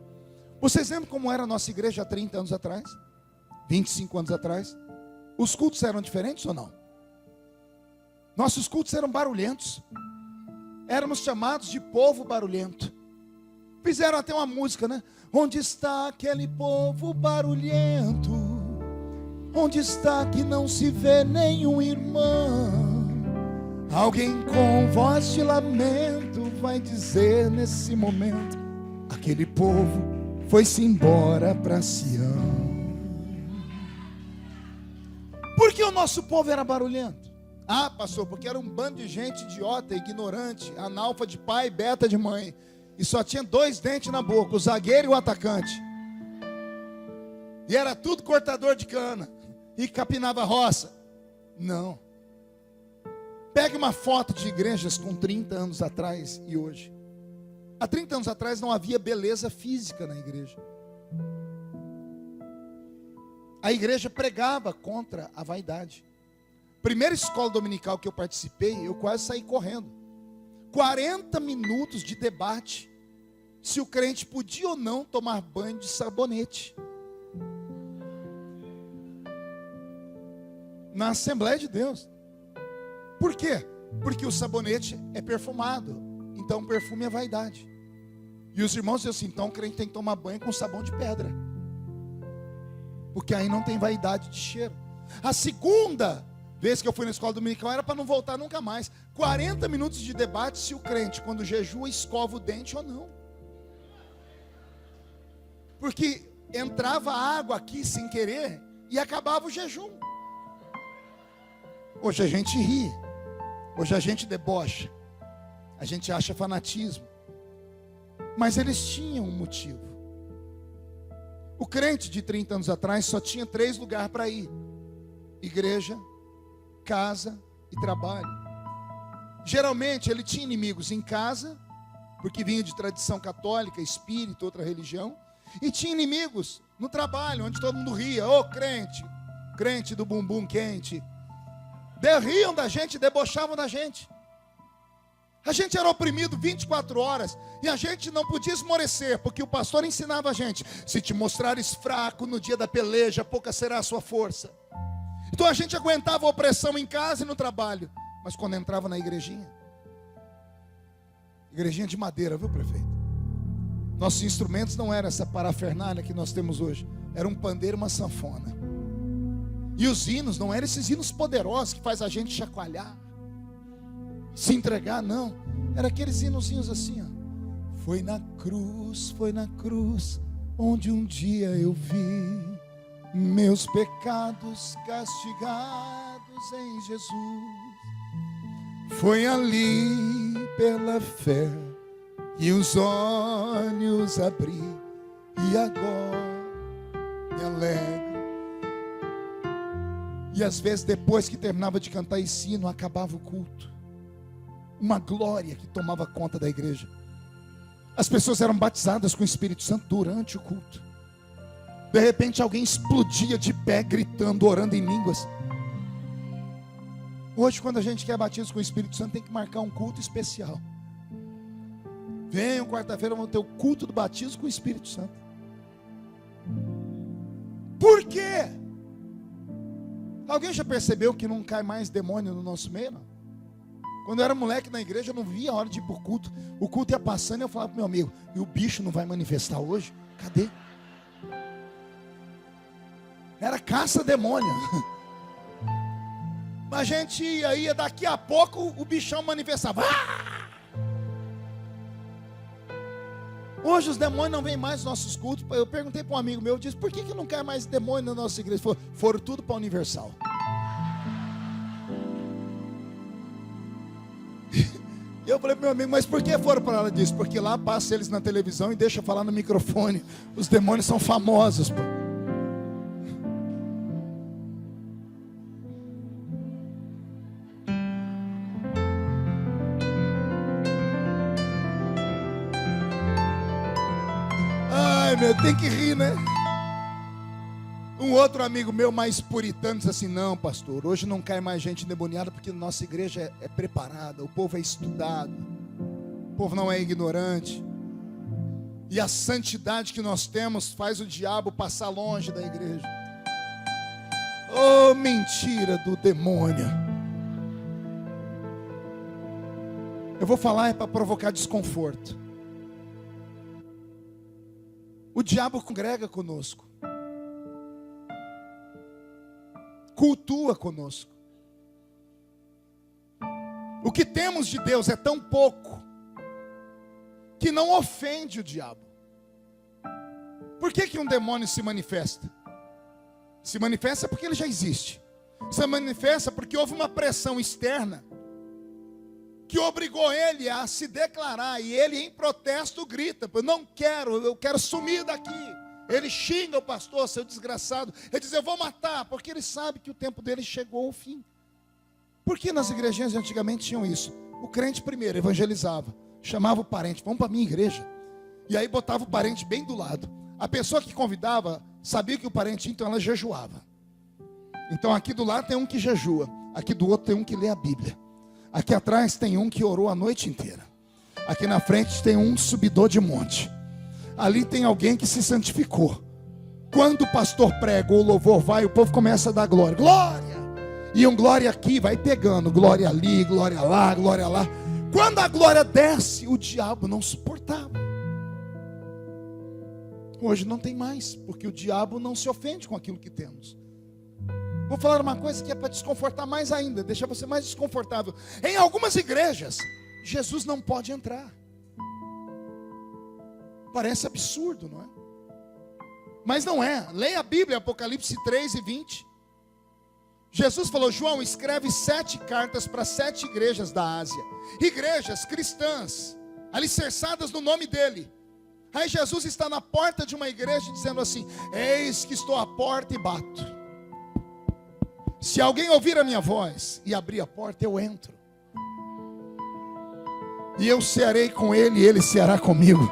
Speaker 1: Vocês lembram como era a nossa igreja há 30 anos atrás? 25 anos atrás? Os cultos eram diferentes ou não? Nossos cultos eram barulhentos. Éramos chamados de povo barulhento. Fizeram até uma música, né? Onde está aquele povo barulhento? Onde está que não se vê nenhum irmão? Alguém com voz de lamento vai dizer nesse momento: aquele povo foi-se embora para Sião. Por que o nosso povo era barulhento? Ah, pastor, porque era um bando de gente idiota, ignorante, analfa de pai, beta de mãe, e só tinha 2 dentes na boca, o zagueiro e o atacante. E era tudo cortador de cana e capinava roça. Não. Pegue uma foto de igrejas com 30 anos atrás e hoje. Há 30 anos atrás não havia beleza física na igreja. A igreja pregava contra a vaidade. Primeira escola dominical que eu participei, eu quase saí correndo. 40 minutos de debate se o crente podia ou não tomar banho de sabonete. Na Assembleia de Deus. Por quê? Porque o sabonete é perfumado. Então o perfume é vaidade. E os irmãos dizem assim: então o crente tem que tomar banho com sabão de pedra, porque aí não tem vaidade de cheiro. A segunda vez que eu fui na escola dominical era para não voltar nunca mais. 40 minutos de debate se o crente, quando jejua, escova o dente ou não. Porque entrava água aqui sem querer e acabava o jejum. Hoje a gente ri, hoje a gente debocha, a gente acha fanatismo. Mas eles tinham um motivo. O crente de 30 anos atrás só tinha 3 lugares para ir: igreja, casa e trabalho. Geralmente ele tinha inimigos em casa, porque vinha de tradição católica, espírita, outra religião. E tinha inimigos no trabalho, onde todo mundo ria: ô crente, crente do bumbum quente. Riam da gente, debochavam da gente. A gente era oprimido 24 horas e a gente não podia esmorecer, porque o pastor ensinava a gente: se te mostrares fraco no dia da peleja, pouca será a sua força. Então a gente aguentava a opressão em casa e no trabalho, mas quando entrava na igrejinha de madeira, viu, prefeito? Nossos instrumentos não eram essa parafernália que nós temos hoje, era um pandeiro e uma sanfona. E os hinos não eram esses hinos poderosos que faz a gente chacoalhar, se entregar, não. Era aqueles hinozinhos assim, ó. Foi na cruz, onde um dia eu vi meus pecados castigados em Jesus. Foi ali pela fé e os olhos abri, e agora me alegro. E às vezes depois que terminava de cantar esse hino, acabava o culto, uma glória que tomava conta da igreja. As pessoas eram batizadas com o Espírito Santo durante o culto. De repente alguém explodia de pé, gritando, orando em línguas. Hoje, quando a gente quer batismo com o Espírito Santo, tem que marcar um culto especial. Venham quarta-feira, vamos ter o culto do batismo com o Espírito Santo. Por quê? Alguém já percebeu que não cai mais demônio no nosso meio? Não? Quando eu era moleque na igreja, eu não via a hora de ir para o culto. O culto ia passando e eu falava para o meu amigo: e o bicho não vai manifestar hoje? Cadê? Era caça demônio. A gente ia, daqui a pouco o bichão manifestava. Hoje os demônios não vêm mais nos nossos cultos. Eu perguntei para um amigo meu, eu disse: por que não quer mais demônio na nossa igreja? Ele falou: foram tudo para a Universal. Eu falei para meu amigo: mas por que foram para lá? Disso? Porque lá passa eles na televisão e deixa falar no microfone. Os demônios são famosos, pô. Tem que rir, né? Um outro amigo meu mais puritano disse assim: não, pastor, hoje não cai mais gente endemoniada, porque nossa igreja é preparada, o povo é estudado, o povo não é ignorante, e a santidade que nós temos faz o diabo passar longe da igreja. Oh, mentira do demônio. Eu vou falar para provocar desconforto. O diabo congrega conosco, cultua conosco. O que temos de Deus é tão pouco que não ofende o diabo. Por que um demônio se manifesta? Se manifesta porque ele já existe. Se manifesta porque houve uma pressão externa que obrigou ele a se declarar, e ele em protesto grita: não quero, eu quero sumir daqui. Ele xinga o pastor, seu desgraçado. Ele diz: eu vou matar, porque ele sabe que o tempo dele chegou ao fim. Por que nas igrejinhas antigamente tinham isso? O crente primeiro evangelizava, chamava o parente: vamos para a minha igreja. E aí botava o parente bem do lado. A pessoa que convidava sabia que o parente, então ela jejuava. Então aqui do lado tem um que jejua, aqui do outro tem um que lê a Bíblia. Aqui atrás tem um que orou a noite inteira. Aqui na frente tem um subidor de monte. Ali tem alguém que se santificou. Quando o pastor prega, o louvor vai, o povo começa a dar glória. Glória! E um glória aqui, vai pegando. Glória ali, glória lá, glória lá. Quando a glória desce, o diabo não suportava. Hoje não tem mais, porque o diabo não se ofende com aquilo que temos. Vou falar uma coisa que é para desconfortar mais ainda, deixar você mais desconfortável. Em algumas igrejas, Jesus não pode entrar. Parece absurdo, não é? Mas não é. Leia a Bíblia, Apocalipse 3:20. Jesus falou: João, escreve 7 cartas para 7 igrejas da Ásia. Igrejas cristãs, alicerçadas no nome dele. Aí Jesus está na porta de uma igreja dizendo assim: eis que estou à porta e bato. Se alguém ouvir a minha voz e abrir a porta, eu entro. E eu cearei com ele e ele ceará comigo.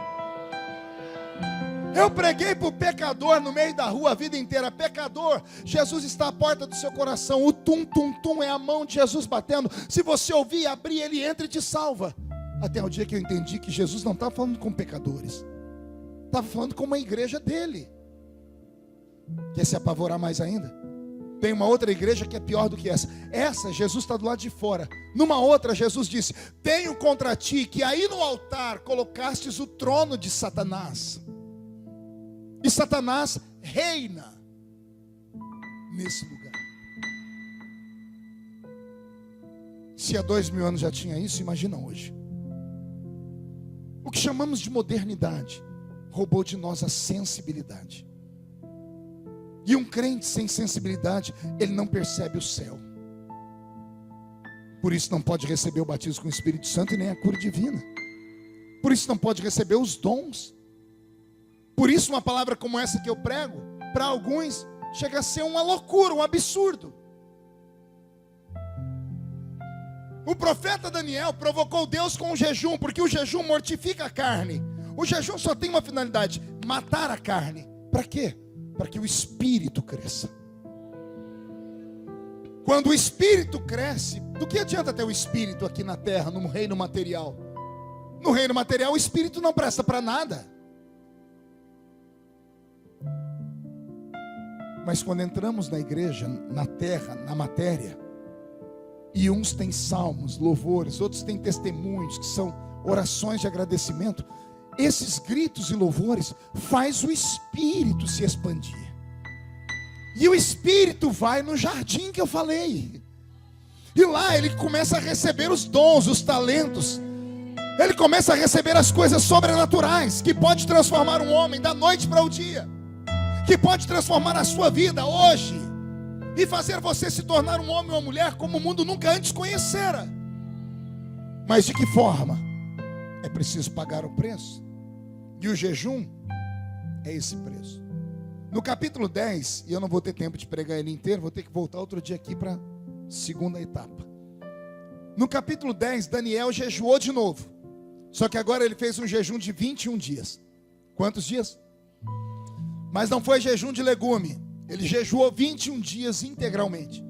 Speaker 1: Eu preguei para o pecador no meio da rua a vida inteira. Pecador, Jesus está à porta do seu coração. O tum, tum, tum é a mão de Jesus batendo. Se você ouvir e abrir, ele entra e te salva. Até o dia que eu entendi que Jesus não estava falando com pecadores, estava falando com uma igreja dele. Quer se apavorar mais ainda? Tem uma outra igreja que é pior do que essa. Essa, Jesus está do lado de fora. Numa outra, Jesus disse: tenho contra ti que aí no altar colocastes o trono de Satanás. E Satanás reina nesse lugar. Se há 2000 anos já tinha isso, imagina hoje. O que chamamos de modernidade roubou de nós a sensibilidade. E um crente sem sensibilidade, ele não percebe o céu. Por isso não pode receber o batismo com o Espírito Santo e nem a cura divina. Por isso não pode receber os dons. Por isso uma palavra como essa que eu prego, para alguns, chega a ser uma loucura, um absurdo. O profeta Daniel provocou Deus com o jejum, porque o jejum mortifica a carne. O jejum só tem uma finalidade: matar a carne. Para quê? Para que o espírito cresça. Quando o espírito cresce, do que adianta ter o espírito aqui na terra, no reino material? No reino material o espírito não presta para nada. Mas quando entramos na igreja, na terra, na matéria, e uns têm salmos, louvores, outros têm testemunhos, que são orações de agradecimento, esses gritos e louvores faz o espírito se expandir. E o espírito vai no jardim que eu falei. E lá ele começa a receber os dons, os talentos. Ele começa a receber as coisas sobrenaturais, que pode transformar um homem da noite para o dia, que pode transformar a sua vida hoje e fazer você se tornar um homem ou uma mulher como o mundo nunca antes conhecera. Mas de que forma? É preciso pagar o preço. E o jejum é esse preço. No capítulo 10, e eu não vou ter tempo de pregar ele inteiro, vou ter que voltar outro dia aqui para a segunda etapa. No capítulo 10, Daniel jejuou de novo. Só que agora ele fez um jejum de 21 dias. Quantos dias? Mas não foi jejum de legume. Ele jejuou 21 dias integralmente.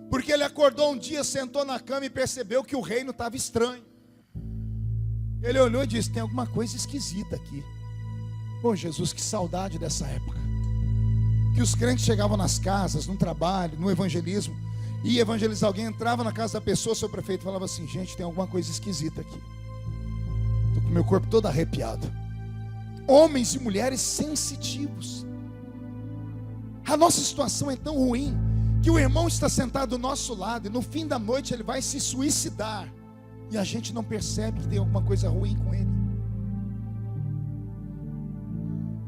Speaker 1: Porque ele acordou um dia, sentou na cama e percebeu que o reino estava estranho. Ele olhou e disse: tem alguma coisa esquisita aqui. Pô, Jesus, que saudade dessa época. Que os crentes chegavam nas casas, no trabalho, no evangelismo, ia evangelizar alguém, entrava na casa da pessoa, seu prefeito falava assim: gente, tem alguma coisa esquisita aqui. Estou com o meu corpo todo arrepiado. Homens e mulheres sensitivos. A nossa situação é tão ruim que o irmão está sentado do nosso lado e no fim da noite ele vai se suicidar. E a gente não percebe que tem alguma coisa ruim com ele.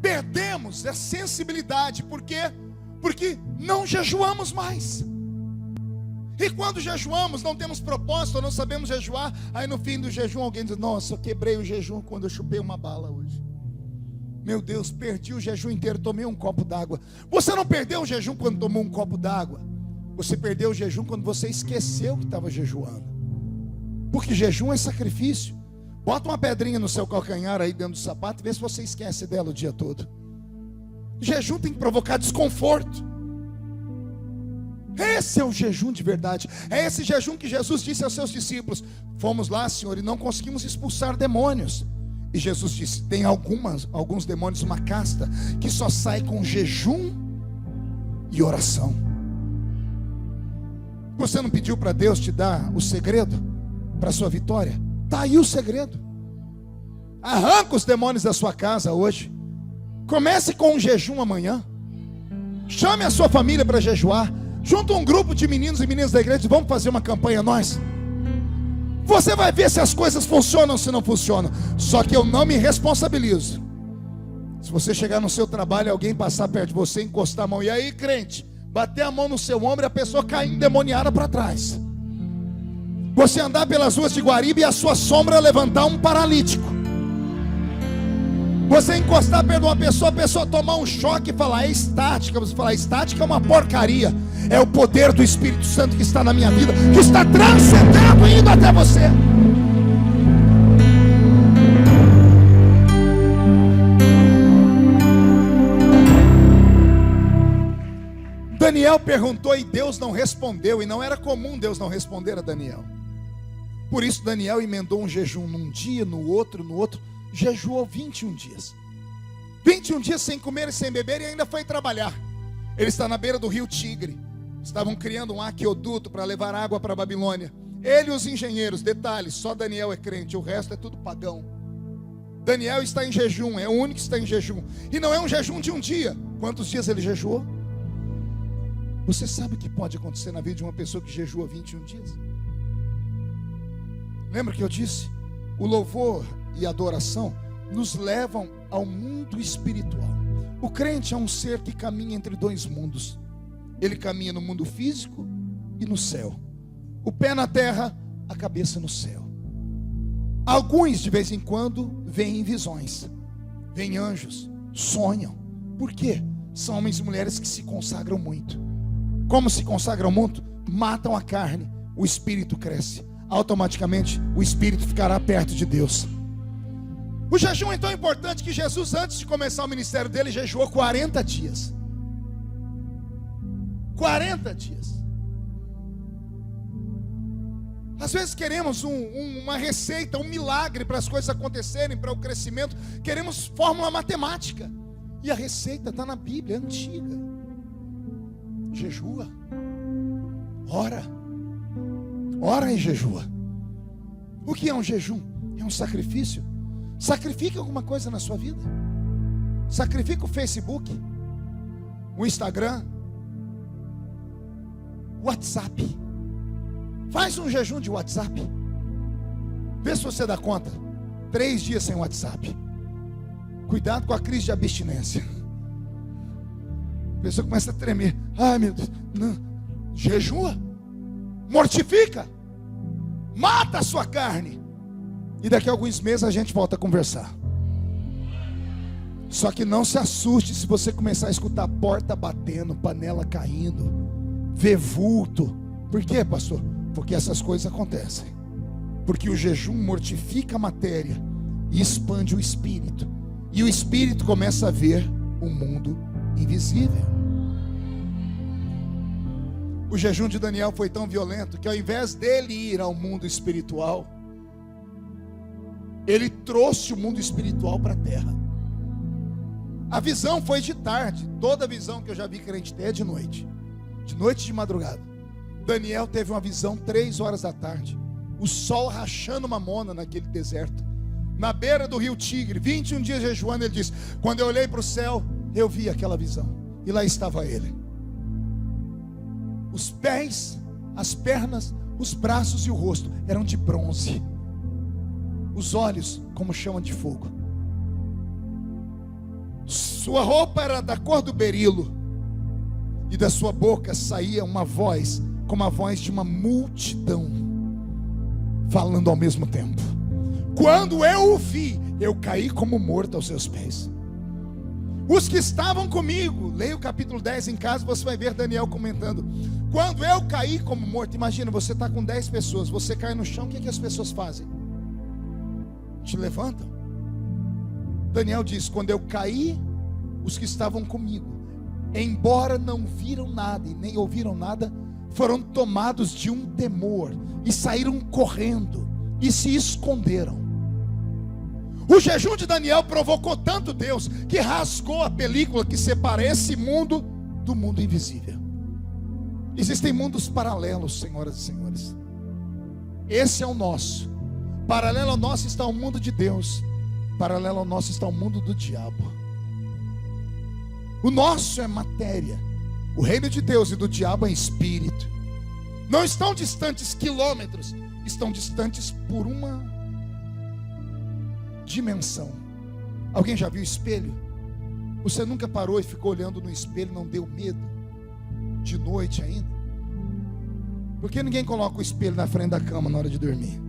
Speaker 1: Perdemos a sensibilidade. Por quê? Porque não jejuamos mais. E quando jejuamos, não temos propósito, não sabemos jejuar. Aí no fim do jejum alguém diz: nossa, eu quebrei o jejum quando eu chupei uma bala hoje. Meu Deus, perdi o jejum inteiro, tomei um copo d'água. Você não perdeu o jejum quando tomou um copo d'água. Você perdeu o jejum quando você esqueceu que estava jejuando. Porque jejum é sacrifício. Bota uma pedrinha no seu calcanhar aí dentro do sapato e vê se você esquece dela o dia todo. Jejum tem que provocar desconforto. Esse é o jejum de verdade. É esse jejum que Jesus disse aos seus discípulos: fomos lá, Senhor, e não conseguimos expulsar demônios. E Jesus disse: tem alguns demônios, uma casta, que só sai com jejum e oração. Você não pediu para Deus te dar o segredo para a sua vitória? Está aí o segredo. Arranca os demônios da sua casa hoje. Comece com um jejum amanhã. Chame a sua família para jejuar. Junta um grupo de meninos e meninas da igreja e vamos fazer uma campanha nós. Você vai ver se as coisas funcionam ou se não funcionam. Só que eu não me responsabilizo. Se você chegar no seu trabalho e alguém passar perto de você, encostar a mão, e aí, crente, bater a mão no seu ombro e a pessoa cair endemoniada para trás. Você andar pelas ruas de Guariba e a sua sombra levantar um paralítico. Você encostar perto de uma pessoa, a pessoa tomar um choque e falar: é estática. Você falar: estática é uma porcaria. É o poder do Espírito Santo que está na minha vida, que está transcendendo, indo até você. Daniel perguntou e Deus não respondeu. E não era comum Deus não responder a Daniel. Por isso Daniel emendou um jejum num dia, no outro, jejuou 21 dias. 21 dias sem comer e sem beber, e ainda foi trabalhar. Ele está na beira do rio Tigre. Estavam criando um aqueduto para levar água para a Babilônia. Ele e os engenheiros, detalhes, só Daniel é crente, o resto é tudo pagão. Daniel está em jejum, é o único que está em jejum. E não é um jejum de um dia. Quantos dias ele jejuou? Você sabe o que pode acontecer na vida de uma pessoa que jejua 21 dias? Lembra que eu disse? O louvor e a adoração nos levam ao mundo espiritual. O crente é um ser que caminha entre dois mundos. Ele caminha no mundo físico e no céu. O pé na terra, a cabeça no céu. Alguns de vez em quando veem visões, veem anjos, sonham. Por quê? São homens e mulheres que se consagram muito. Como se consagram muito? Matam a carne, o espírito cresce. Automaticamente o espírito ficará perto de Deus. O jejum é tão importante que Jesus, antes de começar o ministério dele, jejuou 40 dias. 40 dias. Às vezes queremos uma receita, um milagre para as coisas acontecerem, para o crescimento. Queremos fórmula matemática. E a receita está na Bíblia, é antiga. Jejua. Ora. Ora e jejua. O que é um jejum? É um sacrifício. Sacrifique alguma coisa na sua vida. Sacrifique o Facebook, o Instagram, o WhatsApp. Faz um jejum de WhatsApp. Vê se você dá conta. 3 dias sem WhatsApp. Cuidado com a crise de abstinência. A pessoa começa a tremer. Ai meu Deus, não. Jejua. Mortifica. Mata a sua carne. E daqui a alguns meses a gente volta a conversar. Só que não se assuste se você começar a escutar a porta batendo, panela caindo, ver vulto. Por quê, pastor? Porque essas coisas acontecem. Porque o jejum mortifica a matéria e expande o espírito. E o espírito começa a ver o mundo invisível. O jejum de Daniel foi tão violento que ao invés dele ir ao mundo espiritual, ele trouxe o mundo espiritual para a terra. A visão foi de tarde. Toda visão que eu já vi crente ter é de noite. De noite e de madrugada. Daniel teve uma visão 3 horas da tarde. O sol rachando mamona naquele deserto. Na beira do rio Tigre, 21 dias jejuando, ele disse: quando eu olhei para o céu, eu vi aquela visão. E lá estava ele. Os pés, as pernas, os braços e o rosto eram de bronze. Os olhos como chama de fogo. Sua roupa era da cor do berilo. E da sua boca saía uma voz, como a voz de uma multidão, falando ao mesmo tempo. Quando eu o vi, eu caí como morto aos seus pés. Os que estavam comigo, leia o capítulo 10 em casa, você vai ver Daniel comentando. Quando eu caí como morto, imagina, você está com 10 pessoas, você cai no chão, o que as pessoas fazem? Te levantam. Daniel diz: quando eu caí, os que estavam comigo, embora não viram nada e nem ouviram nada, foram tomados de um temor e saíram correndo e se esconderam. O jejum de Daniel provocou tanto Deus que rasgou a película que separa esse mundo do mundo invisível. Existem mundos paralelos, senhoras e senhores. Esse é o nosso. Paralelo ao nosso está o mundo de Deus. Paralelo ao nosso está o mundo do diabo. O nosso é matéria. O reino de Deus e do diabo é espírito. Não estão distantes quilômetros, estão distantes por uma dimensão. Alguém já viu espelho? Você nunca parou e ficou olhando no espelho, não deu medo? De noite ainda? Por que ninguém coloca o espelho na frente da cama na hora de dormir?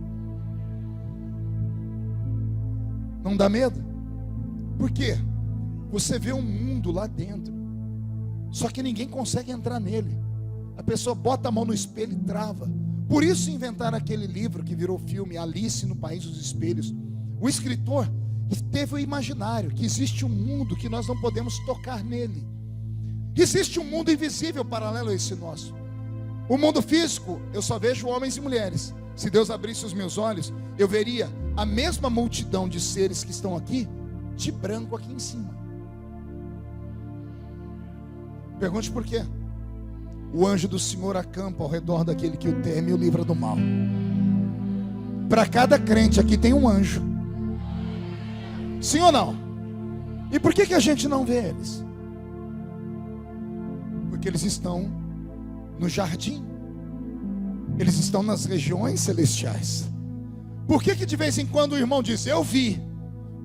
Speaker 1: Não dá medo? Por quê? Você vê um mundo lá dentro, só que ninguém consegue entrar nele. A pessoa bota a mão no espelho e trava. Por isso inventaram aquele livro que virou filme, Alice no País dos Espelhos. O escritor teve o imaginário que existe um mundo que nós não podemos tocar nele. Existe um mundo invisível paralelo a esse nosso. O mundo físico, eu só vejo homens e mulheres Se Deus abrisse os meus olhos, eu veria a mesma multidão de seres que estão aqui, de branco aqui em cima. Pergunte por quê? O anjo do Senhor acampa ao redor daquele que o teme e o livra do mal. Para cada crente aqui tem um anjo. Sim ou não? E por que a gente não vê eles? Porque eles estão no jardim. Eles estão nas regiões celestiais. Por que de vez em quando o irmão diz, eu vi?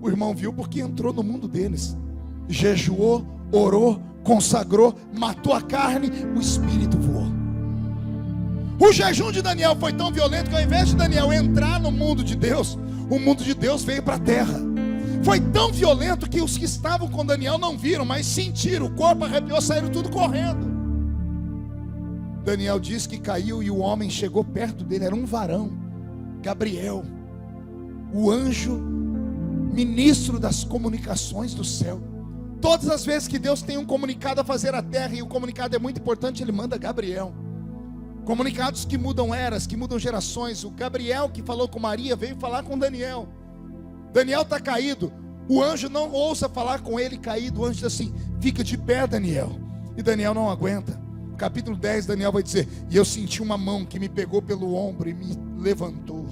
Speaker 1: O irmão viu porque entrou no mundo deles. Jejuou, orou, consagrou, matou a carne, o espírito voou. O jejum de Daniel foi tão violento que ao invés de Daniel entrar no mundo de Deus, o mundo de Deus veio para a terra. Foi tão violento que os que estavam com Daniel não viram, mas sentiram, o corpo arrepiou, saíram tudo correndo. Daniel diz que caiu e o homem chegou perto dele, era um varão, Gabriel, o anjo, ministro das comunicações do céu. Todas as vezes que Deus tem um comunicado a fazer à terra, e o comunicado é muito importante, Ele manda Gabriel. Comunicados que mudam eras, que mudam gerações. O Gabriel que falou com Maria veio falar com Daniel. Daniel está caído, o anjo não ousa falar com ele caído. O anjo diz assim, fica de pé, Daniel. E Daniel não aguenta. No capítulo 10, Daniel vai dizer, e eu senti uma mão que me pegou pelo ombro e me levantou.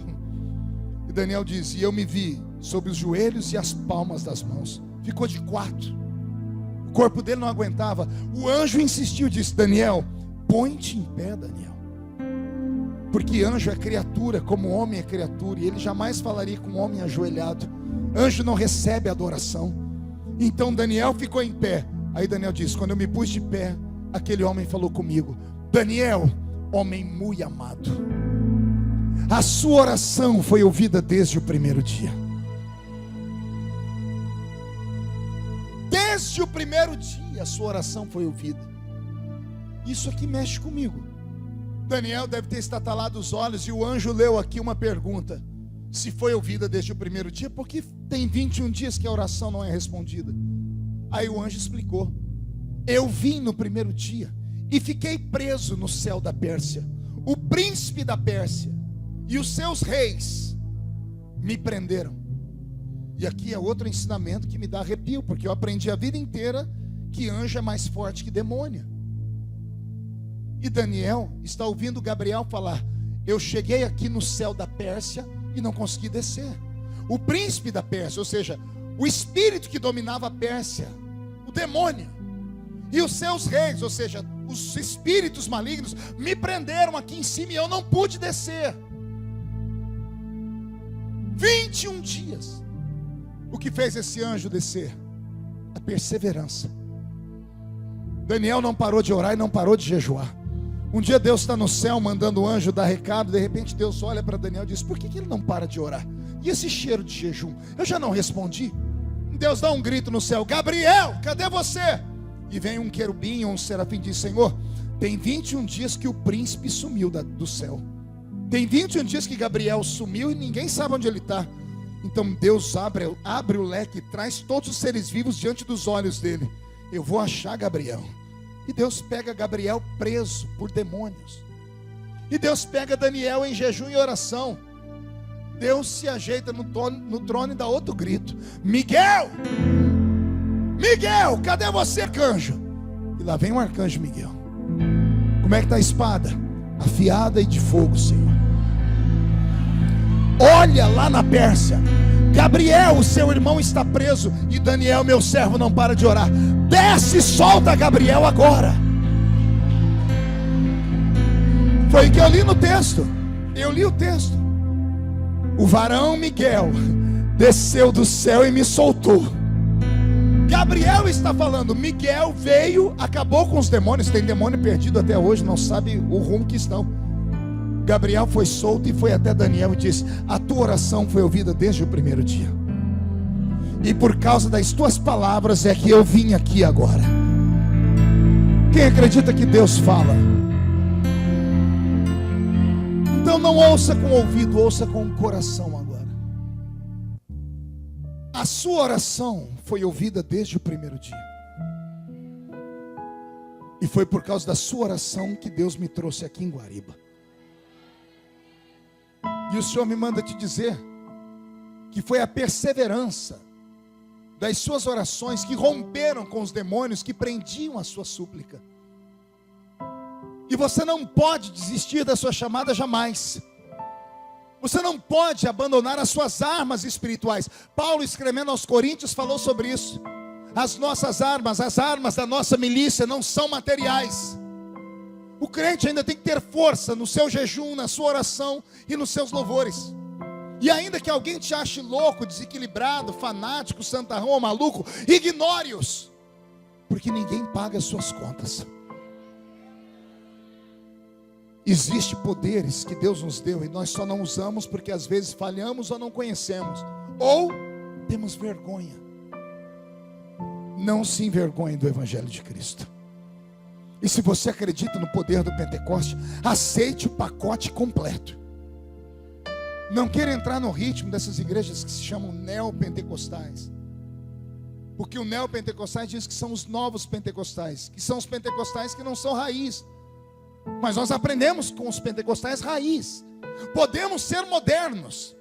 Speaker 1: E Daniel diz, e eu me vi sobre os joelhos e as palmas das mãos. Ficou de quatro. O corpo dele não aguentava. O anjo insistiu, disse, Daniel, põe-te em pé, Daniel. Porque anjo é criatura, como homem é criatura, e ele jamais falaria com um homem ajoelhado. Anjo não recebe adoração. Então Daniel ficou em pé. Aí Daniel disse, quando eu me pus de pé, aquele homem falou comigo, Daniel, homem muito amado, a sua oração foi ouvida desde o primeiro dia. Desde o primeiro dia a sua oração foi ouvida. Isso aqui mexe comigo. Daniel deve ter estatalado os olhos e o anjo leu aqui uma pergunta. Se foi ouvida desde o primeiro dia, porque tem 21 dias que a oração não é respondida. Aí o anjo explicou. Eu vim no primeiro dia e fiquei preso no céu da Pérsia. O príncipe da Pérsia e os seus reis me prenderam. E aqui é outro ensinamento que me dá arrepio, porque eu aprendi a vida inteira que anjo é mais forte que demônio. E Daniel está ouvindo Gabriel falar, eu cheguei aqui no céu da Pérsia e não consegui descer. O príncipe da Pérsia, ou seja, o espírito que dominava a Pérsia, o demônio, e os seus reis, ou seja, os espíritos malignos, me prenderam aqui em cima e eu não pude descer. 21 dias. O que fez esse anjo descer? A perseverança. Daniel não parou de orar e não parou de jejuar. Um dia Deus está no céu mandando o anjo dar recado. De repente Deus olha para Daniel e diz, por que ele não para de orar? E esse cheiro de jejum? Eu já não respondi. Deus dá um grito no céu, Gabriel, cadê você? E vem um querubim ou um serafim e diz, Senhor, tem 21 dias que o príncipe sumiu do céu. Tem 21 dias que Gabriel sumiu e ninguém sabe onde ele está. Então Deus abre o leque e traz todos os seres vivos diante dos olhos dele. Eu vou achar Gabriel. E Deus pega Gabriel preso por demônios. E Deus pega Daniel em jejum e oração. Deus se ajeita no trono e dá outro grito. Miguel! Miguel, cadê você, arcanjo? E lá vem o arcanjo Miguel. Como é que está a espada? Afiada e de fogo, Senhor. Olha lá na Pérsia, Gabriel, o seu irmão está preso, e Daniel, meu servo, não para de orar. Desce e solta Gabriel agora. Foi o que eu li no texto. Eu li o texto. O varão Miguel desceu do céu e me soltou. Gabriel está falando, Miguel veio, acabou com os demônios. Tem demônio perdido até hoje, não sabe o rumo que estão. Gabriel foi solto e foi até Daniel e disse, a tua oração foi ouvida desde o primeiro dia. E por causa das tuas palavras é que eu vim aqui agora. Quem acredita que Deus fala? Então não ouça com o ouvido, ouça com o coração agora. A sua oração foi ouvida desde o primeiro dia. E foi por causa da sua oração que Deus me trouxe aqui em Guariba. E o Senhor me manda te dizer que foi a perseverança das suas orações que romperam com os demônios que prendiam a sua súplica. E você não pode desistir da sua chamada jamais. Você não pode abandonar as suas armas espirituais. Paulo, escrevendo aos Coríntios, falou sobre isso. As nossas armas, as armas da nossa milícia não são materiais. O crente ainda tem que ter força no seu jejum, na sua oração e nos seus louvores. E ainda que alguém te ache louco, desequilibrado, fanático, santarrão ou maluco, ignore-os, porque ninguém paga as suas contas. Existem poderes que Deus nos deu e nós só não usamos porque às vezes falhamos ou não conhecemos, ou temos vergonha. Não se envergonhe do Evangelho de Cristo. E se você acredita no poder do Pentecoste, aceite o pacote completo. Não queira entrar no ritmo dessas igrejas que se chamam neopentecostais, porque o neopentecostais diz que são os novos pentecostais, que são os pentecostais que não são raiz. Mas nós aprendemos com os pentecostais raiz. Podemos ser modernos,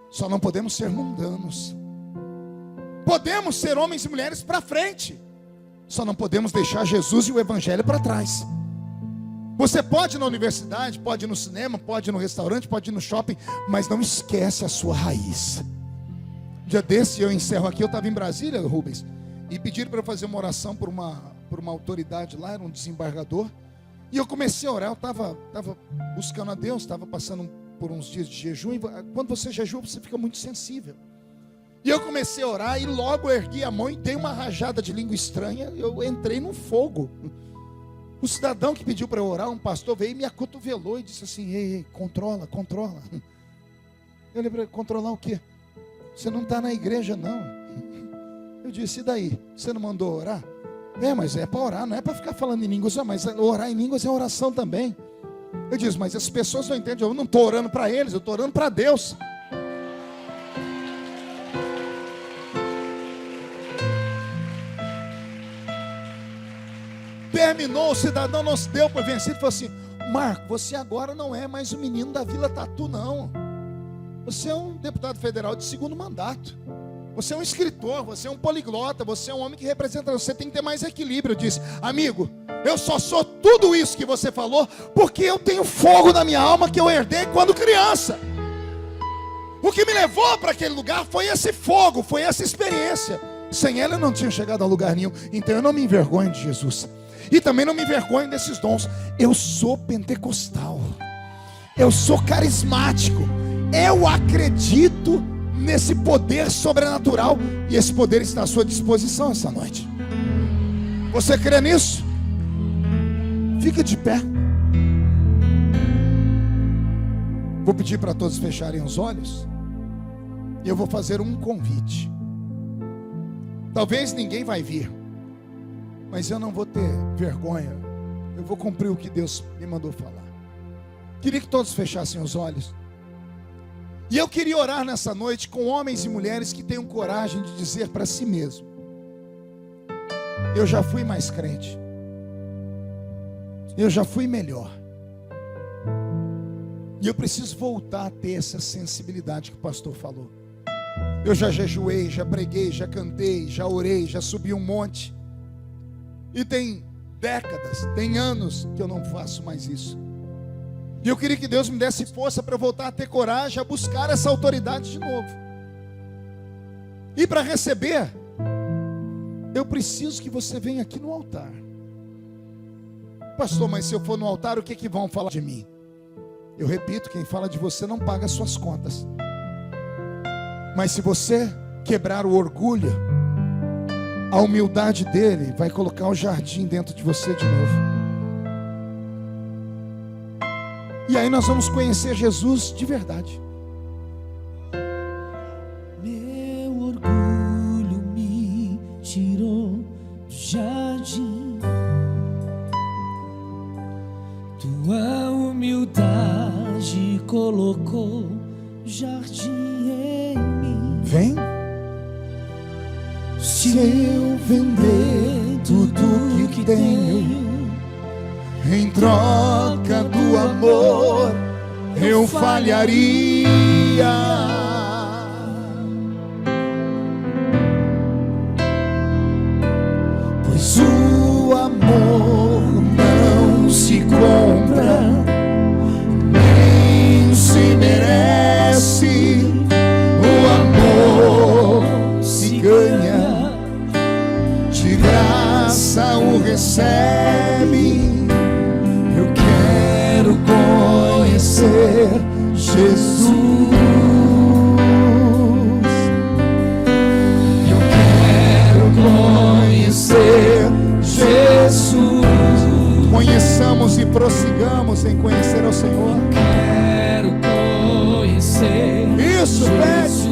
Speaker 1: só não podemos ser mundanos. Podemos ser homens e mulheres para frente, só não podemos deixar Jesus e o Evangelho para trás. Você pode ir na universidade, pode ir no cinema, pode ir no restaurante, pode ir no shopping, mas não esquece a sua raiz. Dia desse, eu encerro aqui, eu estava em Brasília, Rubens, e pediram para eu fazer uma oração por uma autoridade lá, era um desembargador. E eu comecei a orar, eu estava buscando a Deus, estava passando por uns dias de jejum. E quando você jejua, você fica muito sensível. E eu comecei a orar e logo ergui a mão e dei uma rajada de língua estranha. Eu entrei no fogo. O cidadão que pediu para eu orar, um pastor, veio e me acotovelou e disse assim: ei, controla. Eu lembrei: controlar o quê? Você não está na igreja não. Eu disse: e daí? Você não mandou orar? Mas é para orar, não é para ficar falando em línguas, mas orar em línguas é oração também. Eu disse: mas as pessoas não entendem, eu não estou orando para eles, eu estou orando para Deus. Terminou, o cidadão não se deu por vencido e falou assim: Marco, você agora não é mais o menino da Vila Tatu não. Você é um deputado federal de segundo mandato. Você é um escritor, você é um poliglota, você é um homem que representa, você tem que ter mais equilíbrio. Eu disse: amigo, eu só sou tudo isso que você falou porque eu tenho fogo na minha alma que eu herdei quando criança. O que me levou para aquele lugar foi esse fogo, foi essa experiência. Sem ela eu não tinha chegado a lugar nenhum. Então eu não me envergonho de Jesus. E também não me envergonho desses dons. Eu sou pentecostal. Eu sou carismático. Eu acredito nesse poder sobrenatural, e esse poder está à sua disposição essa noite. Você crê nisso? Fica de pé. Vou pedir para todos fecharem os olhos, e eu vou fazer um convite. Talvez ninguém vai vir, mas eu não vou ter vergonha. Eu vou cumprir o que Deus me mandou falar. Queria que todos fechassem os olhos. E eu queria orar nessa noite com homens e mulheres que tenham coragem de dizer para si mesmo: eu já fui mais crente, eu já fui melhor, e eu preciso voltar a ter essa sensibilidade que o pastor falou. Eu já jejuei, já preguei, já cantei, já orei, já subi um monte, e tem décadas, tem anos que eu não faço mais isso. E eu queria que Deus me desse força para voltar a ter coragem, a buscar essa autoridade de novo. E para receber, eu preciso que você venha aqui no altar. Pastor, mas se eu for no altar, o que vão falar de mim? Eu repito, quem fala de você não paga as suas contas. Mas se você quebrar o orgulho, a humildade dele vai colocar o jardim dentro de você de novo. E aí nós vamos conhecer Jesus de verdade.
Speaker 2: Meu orgulho me tirou do jardim, tua humildade colocou jardim em mim.
Speaker 1: Vem.
Speaker 2: Se eu vender tudo que tenho,
Speaker 1: em troca do amor eu falharia. Pois o amor não se compra, nem se merece. O amor se ganha, de graça o recebe. Eu quero conhecer Jesus. Eu quero conhecer Jesus. Conheçamos e prossigamos em conhecer ao Senhor.
Speaker 2: Quero conhecer
Speaker 1: Isso, pede.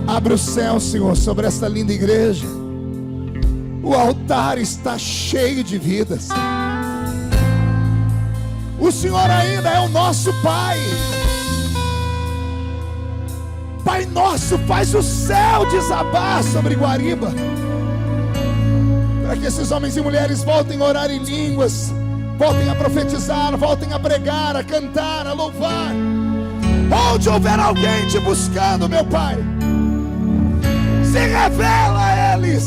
Speaker 1: Abre o céu, Senhor, sobre esta linda igreja. O altar está cheio de vidas. O Senhor ainda é o nosso Pai. Pai nosso, faz o céu desabar sobre Guariba, para que esses homens e mulheres voltem a orar em línguas, voltem a profetizar, voltem a pregar, a cantar, a louvar. Onde houver alguém te buscando, meu Pai, se revela a eles.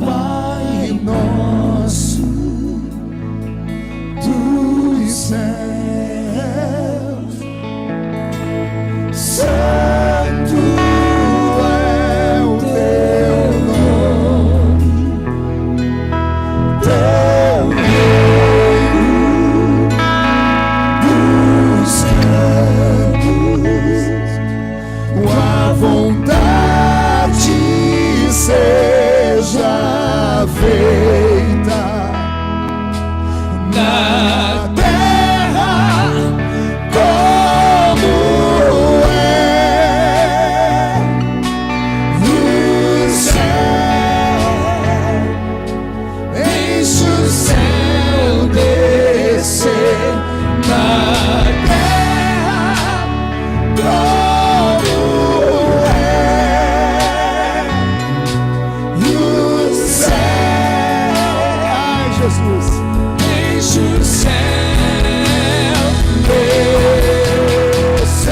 Speaker 1: Pai nosso dos céus, santo é o teu nome, teu reino dos campos, a vontade seja feita na terra como é no céu. Enche o céu descer na terra como é no céu. Ai, Jesus. Enche o céu descer,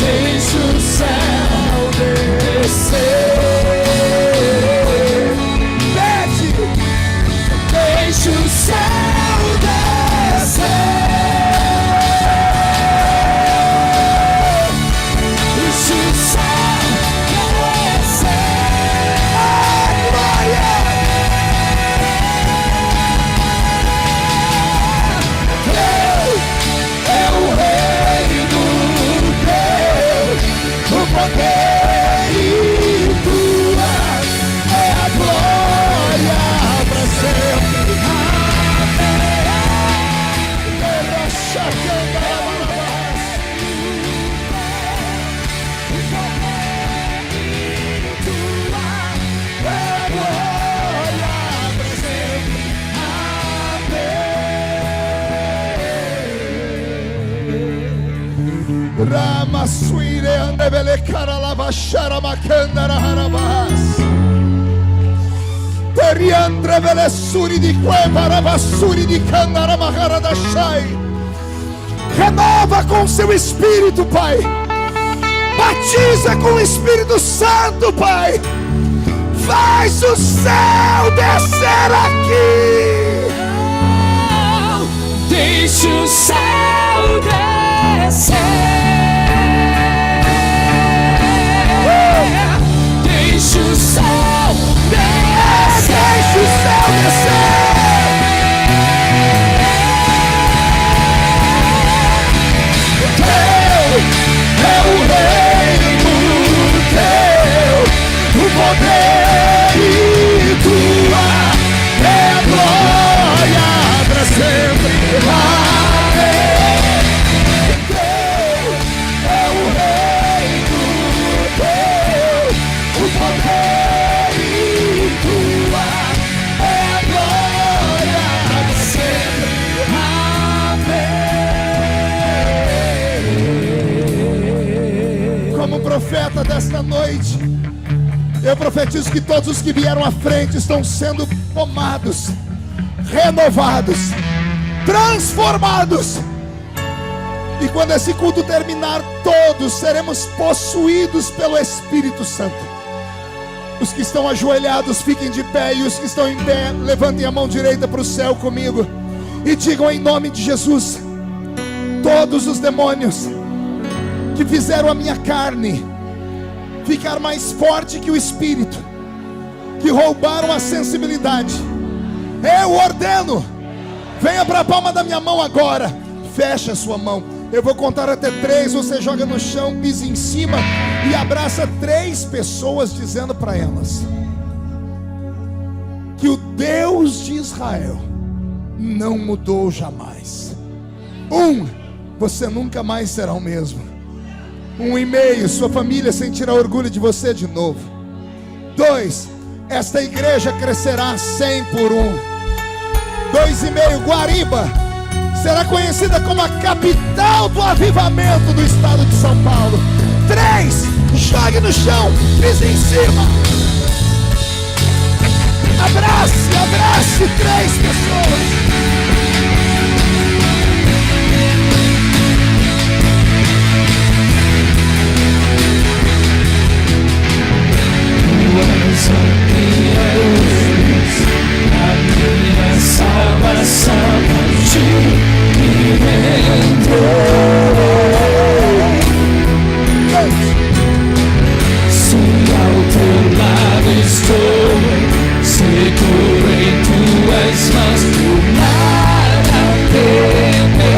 Speaker 1: enche o céu descer. Pede, deixa o céu descer, deixa o céu descer. Ai, glória. É o reino teu, o poder e tua é a glória para sempre. Rama suire andebele karalava sharamakandara harabas. Teriandre vele suri di queva rabasuri di kandara maharadashai. Renova com seu Espírito, Pai. Batiza com o Espírito Santo, Pai. Faz o céu descer aqui.
Speaker 2: Deixa o céu
Speaker 3: descer. Deixa o céu descer. Deixa o céu descer. Teu é o reino teu, o poder e tua é a glória para sempre. Amém. Teu é o reino teu, o poder e tua é a glória para sempre. Amém.
Speaker 1: Como profeta desta noite, eu profetizo que todos os que vieram à frente estão sendo tomados, renovados, transformados. E quando esse culto terminar, todos seremos possuídos pelo Espírito Santo. Os que estão ajoelhados, fiquem de pé. E os que estão em pé, levantem a mão direita para o céu comigo e digam em nome de Jesus: todos os demônios que fizeram a minha carne ficar mais forte que o Espírito, que roubaram a sensibilidade, eu ordeno, venha para a palma da minha mão agora. Feche a sua mão. Eu vou contar até 3. Você joga no chão, pisa em cima e abraça 3 pessoas, dizendo para elas que o Deus de Israel não mudou jamais. 1, você nunca mais será o mesmo. 1,5, sua família sentirá orgulho de você de novo. 2, esta igreja crescerá 100 por 1. 2,5, Guariba será conhecida como a capital do avivamento do estado de São Paulo. 3, jogue no chão, pise em cima, abrace 3 pessoas.
Speaker 3: A minha salvação te entrou. Se ao teu lado estou, seguro em tuas mãos, por nada temerei.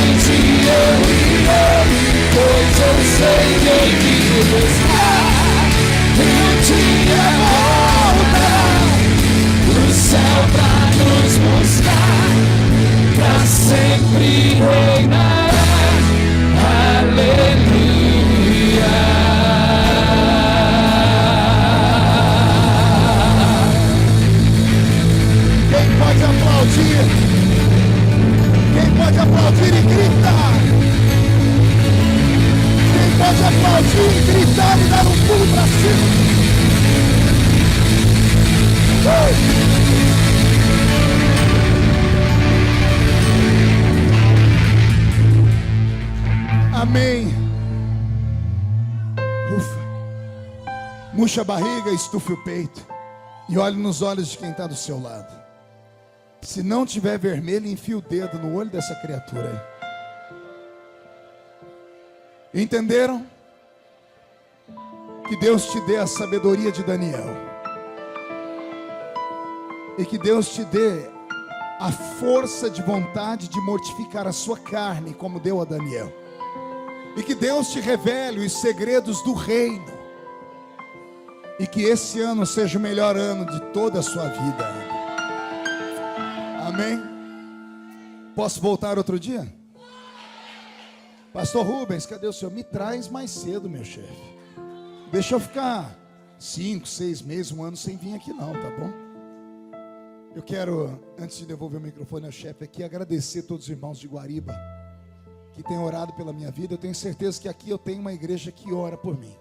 Speaker 3: frente eu irei, pois eu sei que onde está, um dia voltará do céu pra nos buscar, pra sempre reinará. Aleluia.
Speaker 1: Quem pode aplaudir? Quem pode aplaudir e gritar? Quem pode aplaudir e gritar e dar um pulo pra cima? Amém. Ufa. Murcha a barriga, estufe o peito e olhe nos olhos de quem está do seu lado. Se não tiver vermelho, enfia o dedo no olho dessa criatura aí. Entenderam? Que Deus te dê a sabedoria de Daniel. E que Deus te dê a força de vontade de mortificar a sua carne, como deu a Daniel. E que Deus te revele os segredos do reino. E que esse ano seja o melhor ano de toda a sua vida. Amém? Posso voltar outro dia? Pastor Rubens, cadê o senhor? Me traz mais cedo, meu chefe. Deixa eu ficar 5, 6 meses, um ano sem vir aqui não, tá bom? Eu quero, antes de devolver o microfone ao chefe aqui, agradecer a todos os irmãos de Guariba que têm orado pela minha vida. Eu tenho certeza que aqui eu tenho uma igreja que ora por mim.